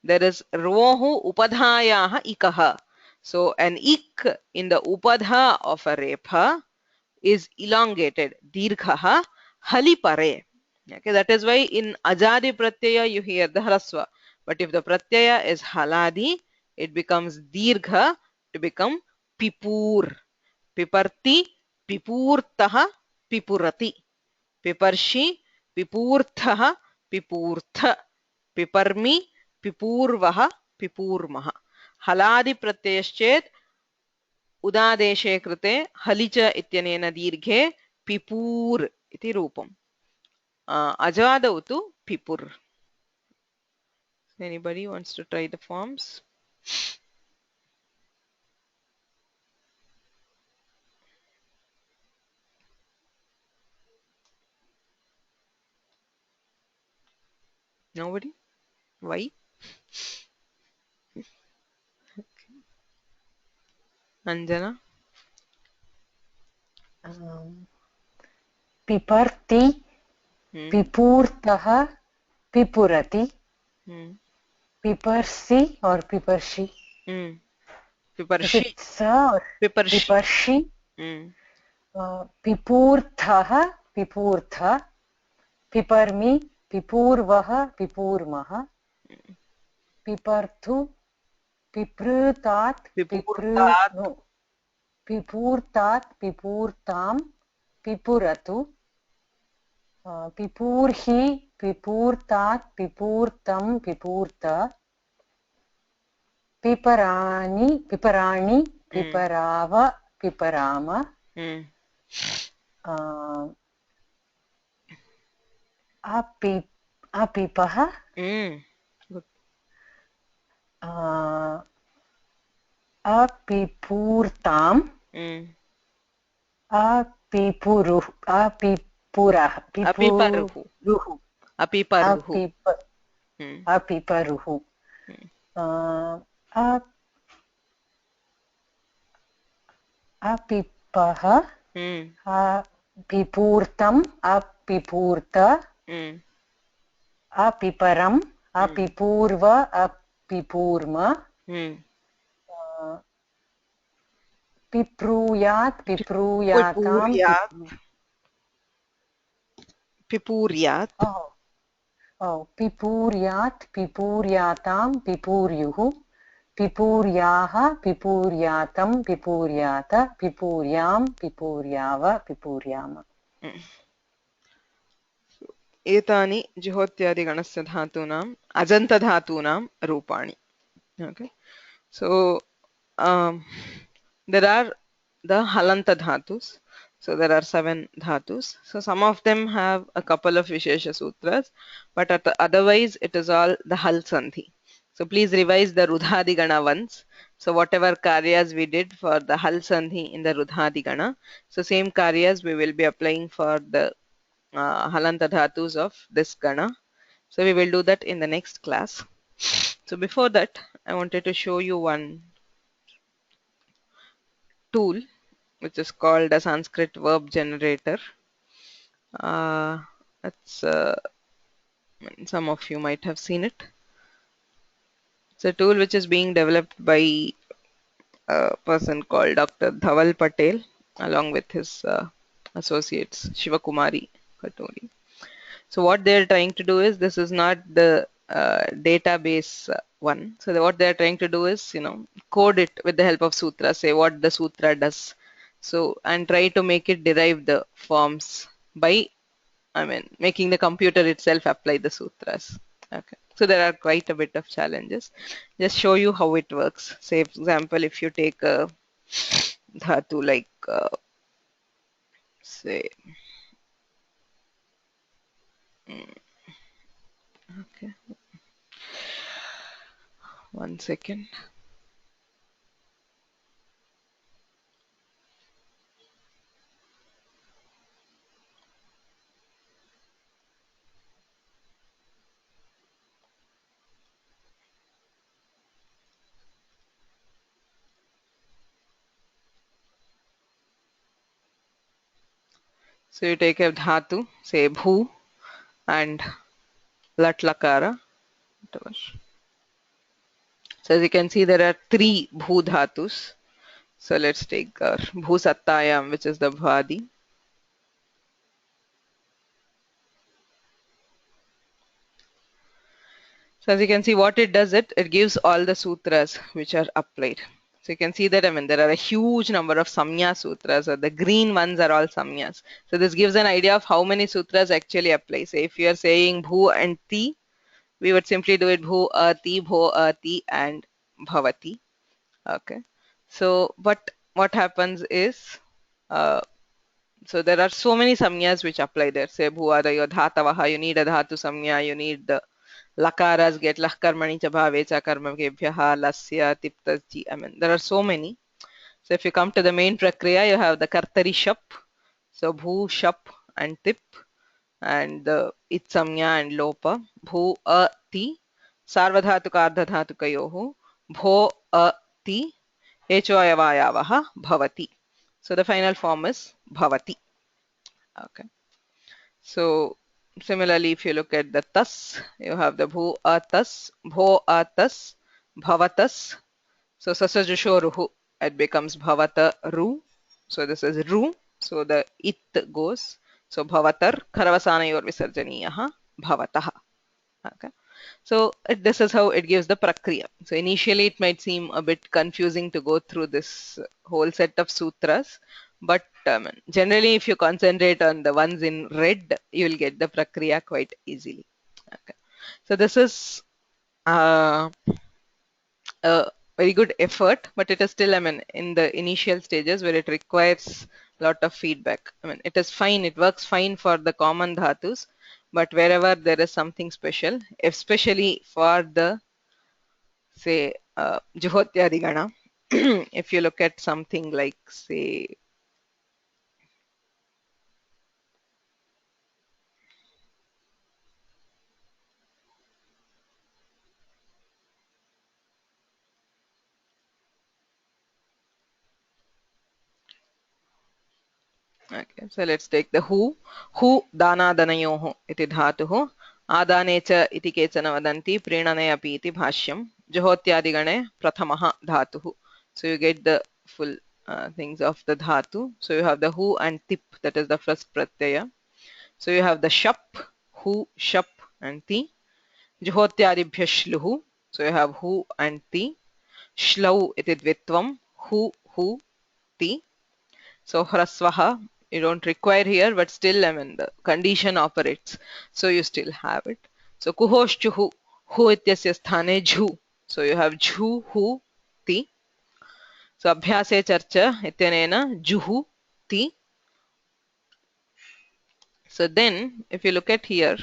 there is rohu upadhayaha ikaha. So an ik in the upadha of a repha is elongated, dirghaha halipare. Okay, that is why in ajadi pratyaya you hear the hrasva, but if the pratyaya is haladi, it becomes dirgha to become pipur. Piparti, pipurtaha, pipurati. Piparshi, pipurthaha, pipurtha. Piparmi, pipurvaha, pipurmaha. Haladi pratyayश्चेत् उदादेशे कृते हलिच इत्यनेन दीर्घे पिपूर् इति रूपम्. अजादौ तु पिपुर्. Anybody wants to try the forms? Nobody? Why? Anjana? पिपर्ति पिपूर्तः पिपुरति पिपर्सि और पिपर्षि पिपर्षि पिपर्षि पिपूर्थः पिपूर्थ पिपर्मि पिपूर्वः पिपूर्मः पिपर्तु पिपृतात् पिपूर्तात् पिपूर्तां पिपुरतु पिपूर्हि पिपूर्तात् पिपूर्तं पिपूर्त पिपराणि पिपराणि पिपराव पिपराम अपिपः अपिपूर्ताम् अपिपुरुः अपिपुरः अपिपरुः अपिपरुः अपिपः अपिपूर्तम् अपिपूर्त अपिपरम् अपिपूर्व अपिपूर्म पिप्रूयात् पिप्रूयाताम् पिपूर्यात् पिपूर्यात् पिपूर्यातां पिपूर्युः पिपूर्याः पिपूर्यातं पिपूर्यात पिपूर्यां पिपूर्याव पिपूर्याम. एतानि जुहोत्यादिगणस्य धातूनाम् अजन्तधातूनां रूपाणि. Okay, so there are the halanta dhatus. So there are 7 dhatus. So some of them have a couple of Vishesha Sutras, but otherwise it is all the Hal Sandhi. So please revise the Rudhadi Gana once. So whatever karyas we did for the Hal Sandhi in the Rudhadi Gana, so same karyas we will be applying for the Halanta dhatus of this Gana. So we will do that in the next class. So before that, I wanted to show you one tool which is called a Sanskrit verb generator. Some of you might have seen it. It's a tool which is being developed by a person called Dr. Dhaval Patel along with his associates Shivakumari Katuri. So what they're trying to do is, this is not the database one. So what they're trying to do is, code it with the help of sutra, say what the sutra does. So, and try to make it derive the forms by, making the computer itself apply the sutras. Okay. So there are quite a bit of challenges. Just show you how it works. Say, for example, if you take a dhatu like, say, okay. 1 second. So you take a dhatu, say bhu, and lat lakara. So as you can see, there are 3 bhu dhatus. So let's take bhu sattayam, which is the bhadi. So as you can see, what it does, it gives all the sutras which are applied. So you can see that, I mean, there are a huge number of samnya sutras, or the green ones are all samnyas. So this gives an idea of how many sutras actually apply. So if you are saying bhu and ti, we would simply do it bhu ati, bho ati, and bhavati. Okay. So, but what happens is, so there are so many samnyas which apply there. Say bhuadayo dhatavaha, you need a dhatu samnya, you need the lakaras get lah karmani cha bhave cha karmabhyah lasya tiptaji. I mean, there are so many. So if you come to the main prakriya, you have the kartari shap, so bhu, shap, and tip, and the it samnya and lopa. Bhu a ti, sarvadhatuka ardhadhatukayoho, bho a ti, echoayavayavaha bhavati. So the final form is bhavati. Okay. So similarly, if you look at the tas, you have the bhu atas, bho atas, bhavatas. So sasajushoruhu, it becomes bhavata ru. So this is ru. So the it goes. So bhavatar kharavasanayor visarjaniyaha bhavataha. Okay. So this is how it gives the prakriya. So initially it might seem a bit confusing to go through this whole set of sutras, but generally if you concentrate on the ones in red, you will get the prakriya quite easily. Okay. So this is a very good effort, but it is still, I mean, in the initial stages where it requires a lot of feedback. I mean, it is fine, it works fine for the common dhatus, but wherever there is something special, especially for the, say, juhotyadigana, if you look at something like, say, okay, so let's take the hu danadanayoho iti dhatuho adane cha iti kechana vadanti prinane api iti bhashyam juhotyadigane prathamaha dhatuhu. So you get the full things of the dhatu. So you have the hu and tip, that is the first pratyaya. So you have the shap, hu, shap, and ti. Juhotyadibhya shluhu. So you have hu and ti. Shlau iti dvitvam, hu, ti. So hrasvaha, you don't require here, but still, I mean, the condition operates. So you still have it. So kuhoshchuhu, hu ityasya sthane jhu. So you have jhu, hu, ti. So abhyase charcha ityanena juhu, ti. So then, if you look at here,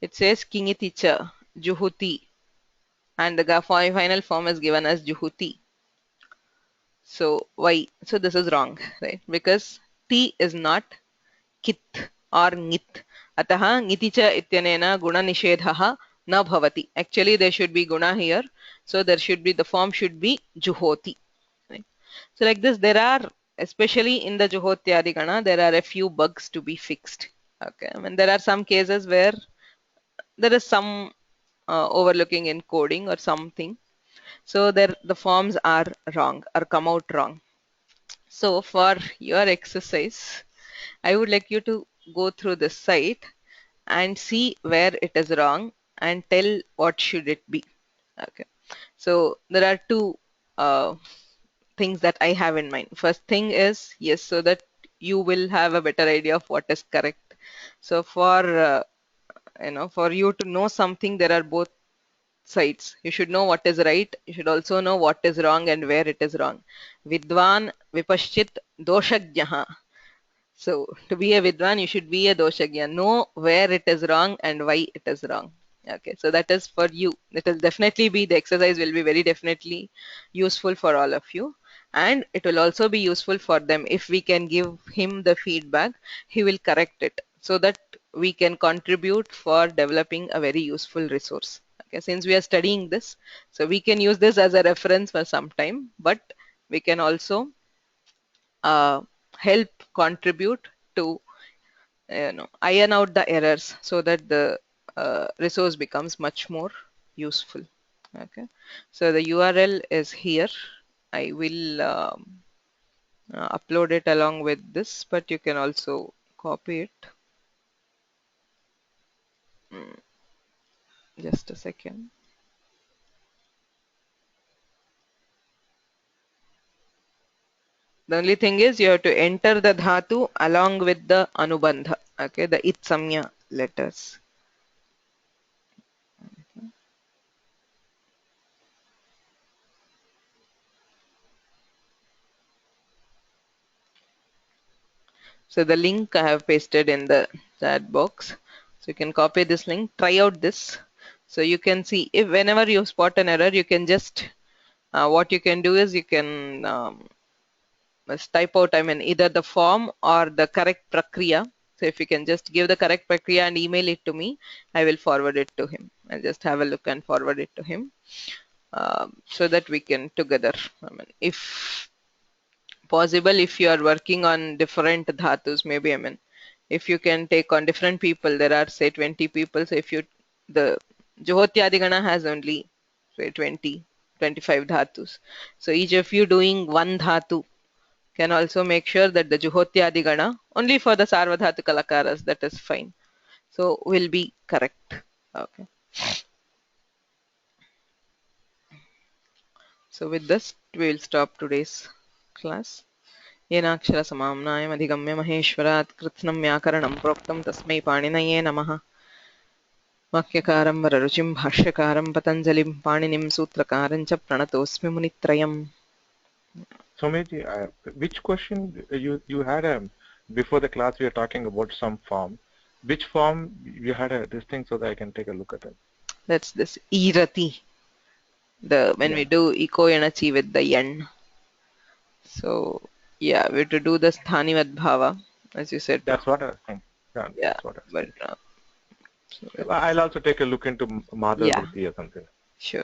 it says kingiticha, juhuti, and the final form is given as juhuti. So why? So this is wrong, right? Because ti is not kit or ngit. Ataha ngiticha ityanena guna nishedhaha na bhavati. Actually, there should be guna here. So there should be, the form should be juhoti. Right? So like this, there are, especially in the juhotyadikana, there are a few bugs to be fixed. Okay, I mean, there are some cases where there is some overlooking in coding or something. So there the forms are wrong or come out wrong. So for your exercise, I would like you to go through this site and see where it is wrong and tell what should it be. Okay. So there are two things that I have in mind. First thing is, yes, so that you will have a better idea of what is correct. So for for you to know something, there are both sides. You should know what is right. You should also know what is wrong and where it is wrong. Vidwan vipaschit doshagyaha. So to be a vidwan, you should be a doshagya. Know where it is wrong and why it is wrong. Okay, so that is for you. It will definitely be, the exercise will be very definitely useful for all of you. And it will also be useful for them. If we can give him the feedback, he will correct it so that we can contribute for developing a very useful resource. Okay, since we are studying this, so we can use this as a reference for some time, but we can also help contribute to iron out the errors so that the resource becomes much more useful. Okay, so the URL is here. I will upload it along with this, but you can also copy it. Just a second. The only thing is you have to enter the dhatu along with the anubandha, okay, the it samya letters. So the link I have pasted in the chat box. So you can copy this link, try out this. So you can see if whenever you spot an error, you can just, what you can do is you can must type out, I mean, either the form or the correct prakriya. So if you can just give the correct prakriya and email it to me, I will forward it to him. I'll just have a look and forward it to him, so that we can together. I mean, if possible, if you are working on different dhatus, maybe, I mean, if you can take on different people, there are say 20 people. So if you, the Juhotyadigana has only say 20, 25 dhatus. So each of you doing one dhatu can also make sure that the Juhotyadi Gana, only for the Sarvadhatu Kalakaras, that is fine. So will be correct. Okay. So with this, we will stop today's class. येनाक्षर समाम्नायम् अधिगम्य महेश्वरात् कृत्स्नं व्याकरणं प्रोक्तं तस्मै पाणिनये नमः वाक्यकारं वररुचिं भाष्यकारं पतञ्जलिं पाणिनिं सूत्रकारं च प्रणतोऽस्मि मुनित्रयम्. Soumyaji, which question you had before the class? We were talking about some form. Which form you had this thing so that I can take a look at it? That's this irati. When we do eco enachi with the yen. So yeah, we have to do the sthanivat bhava, as you said. That's what I think. Yeah, that's what but so I'll also take a look into Madhav or something. Sure.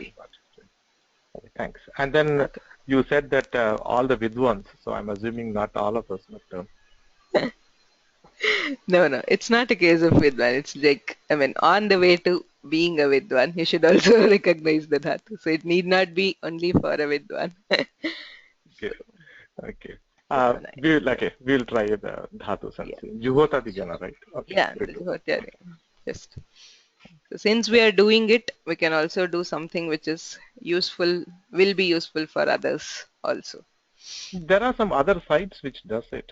Okay, thanks. And then you said that all the vidwans, so I'm assuming not all of us, but no, it's not a case of vidwan. It's like, I mean, on the way to being a vidwan, you should also recognize the dhatu. So it need not be only for a vidwan. Okay. We'll try the dhatus and see. Juhotadigana, right? Okay. Yeah, the Juhotadigana. Just. So since we are doing it, we can also do something which is useful, will be useful for others also. There are some other sites which does it.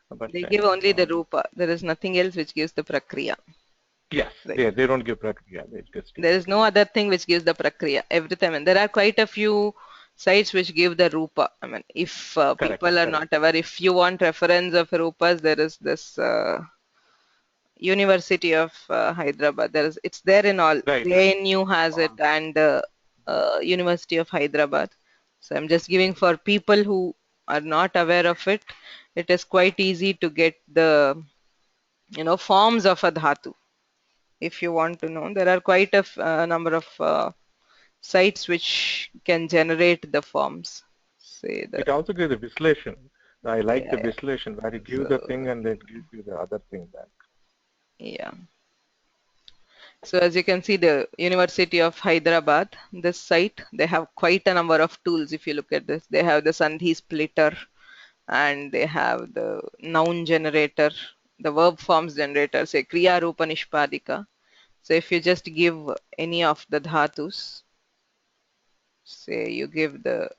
But they give only the rupa. There is nothing else which gives the prakriya. Yes, right. They don't give prakriya. There is no other thing which gives the prakriya. Every time, and there are quite a few sites which give the rupa. I mean, if people are not aware, if you want reference of rupas, there is this University of Hyderabad. It's there in all. Right. ANU has it, and University of Hyderabad. So I'm just giving for people who are not aware of it. It is quite easy to get the forms of a dhatu. If you want to know, there are quite a number of sites which can generate the forms. Say that. It also gives the vislation. I like the vislation where it gives the thing and then gives you the other thing back. Yeah. So as you can see, the University of Hyderabad, this site, they have quite a number of tools. If you look at this, they have the Sandhi splitter, and they have the noun generator, the verb forms generator, say Kriya Rupa Nishpadika. So if you just give any of the dhatus, say you give the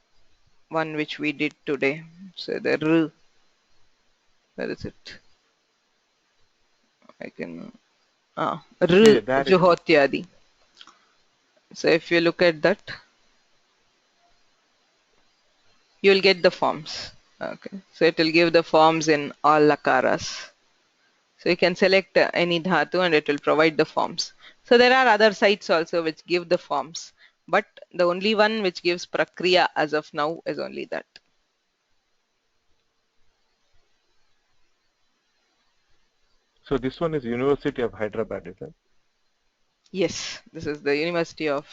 one which we did today, say the R, where is it? I can, R Juhotyadi. So if you look at that, you will get the forms. Okay, so it will give the forms in all lakaras. So you can select any dhatu and it will provide the forms. So there are other sites also which give the forms, but the only one which gives prakriya as of now is only that. So this one is University of Hyderabad, is it? Yes, this is the University of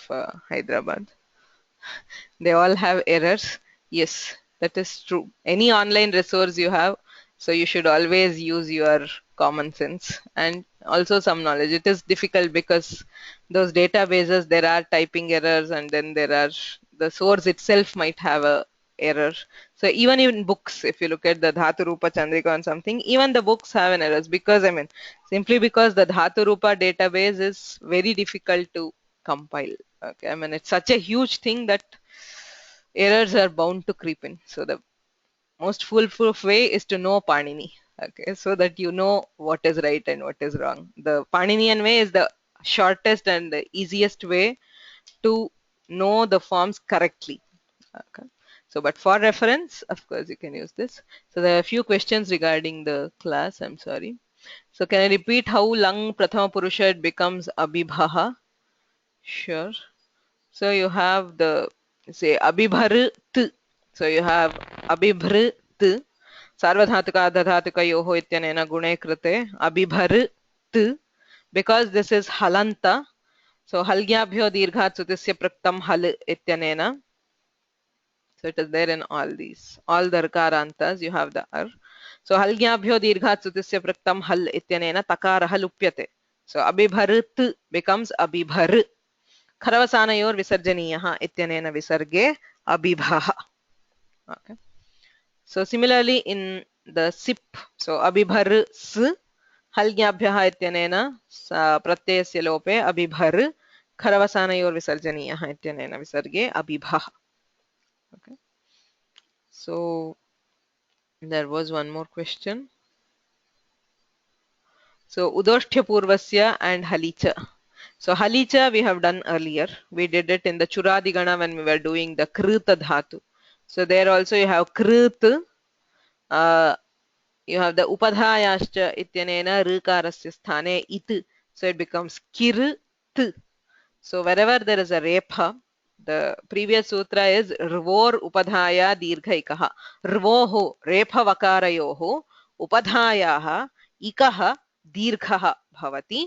Hyderabad. They all have errors. Yes, that is true. Any online resource you have, So you should always use your common sense and also some knowledge. It is difficult because those databases, there are typing errors, and then there are the source itself might have a error. So even in books, if you look at the Dhatu Rupa Chandrika and something, even the books have an errors because simply because the Dhatu Rupa database is very difficult to compile. Okay, it's such a huge thing that errors are bound to creep in. So the most foolproof way is to know Panini. Okay, so that you know what is right and what is wrong. The Paninian way is the shortest and the easiest way to know the forms correctly. Okay. So, but for reference, of course, you can use this. So there are a few questions regarding the class. I'm sorry. So can I repeat how Lang Prathama Purusha it becomes Abhibhaha? Sure. So you have the say Abhibharit. So you have Abhibhrit. Sarvadhatuka adhadhatukayoho ityanena gune krite Abhibharit. Because this is Halanta. So Halgyabhyo dirghat sutisya praktam hal ityanena. So it is there in all these. All the rakarantas you have the ar. So Halgyabhyo dirghat sutisya praktam hal ityanena takaraha lupyate. So Abhibharit becomes Abhibhar. Kharavasanayor visarjaniyaha ityanena visarge Abhibhaha. Okay. So similarly in the sip, so Abhibhar s Halgyabhyaha ityanena pratyayasya lope Abhibhar. Kharavasanayor visarjaniyaha ityanena visarge Abhibhaha. Okay. So there was one more question. So Udoshtya Purvasya and Halicha. So Halicha we have done earlier. We did it in the Churadigana when we were doing the Krita Dhatu. So there also you have Krit, you have the Upadhayascha ityanena Rikarasya sthane it. So it becomes Kir t. So wherever there is a repha, the previous sutra is Rvor Upadhaya Dirghaikaha. Rvoho Repha Vakarayoho Upadhayaha Ikaha Dirghaha Bhavati.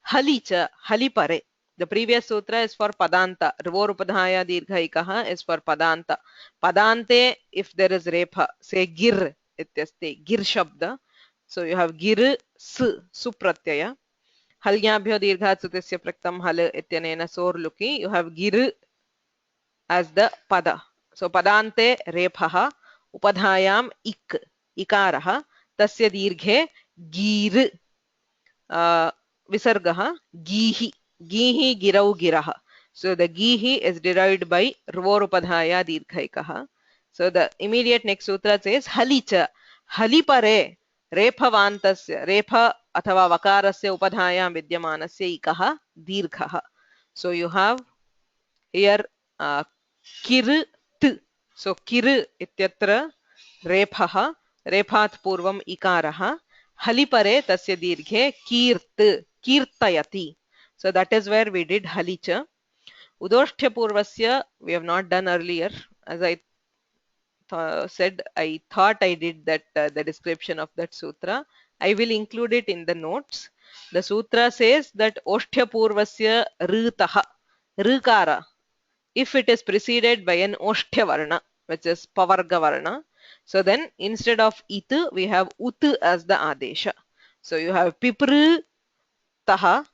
Halicha Halipare. The previous sutra is for Padanta. Rvor Upadhaya Dirghaikaha is for Padanta. Padante, if there is repha, say Gir ityaste, Gir Shabda. So you have Gir Supratyaya. Halgyabhyo dirghat sutisya praktam hal ityanena sorluki. You have gir as the pada. So padante rephaha upadhayam ikaraha tasya dirghe gir visargaha gihi girau giraha. So the gihi is derived by rvor upadhaya dirghaikaha. So the immediate next sutra says halicha halipare रेफवान्तस्य रेफ अथवा वकारस्य उपधायां विद्यमानस्य इकः दीर्घः. So you have here किर t. So किर इत्यत्र रेफः रेफात् पूर्वम् इकारः हलिपरे तस्य दीर्घे कीर्त कीर्तयति. So that is where we did halicha. Udoshtya purvasya we have not done earlier. As I said, I thought I did that the description of that sutra. I will include it in the notes. The sutra says that Oshtya Purvasya Ritaha, Rikara, if it is preceded by an Oshtya Varna, which is Pavarga Varna, so then instead of it, we have Ut as the Adesha. So you have Pipru Taha.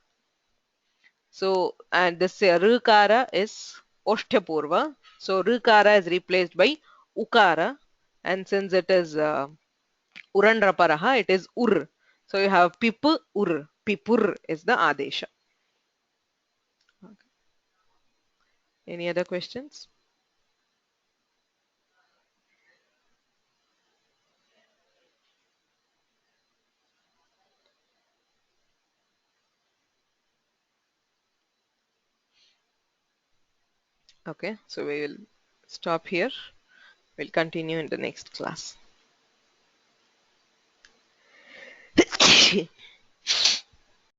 So, and this Rikara is Oshtya Purva. So Rikara is replaced by Ukara, and since it is Urandraparaha, it is Ur. So you have Pip Ur. Pipur is the Adesha. Okay. Any other questions? Okay, so we will stop here. We'll continue in the next class.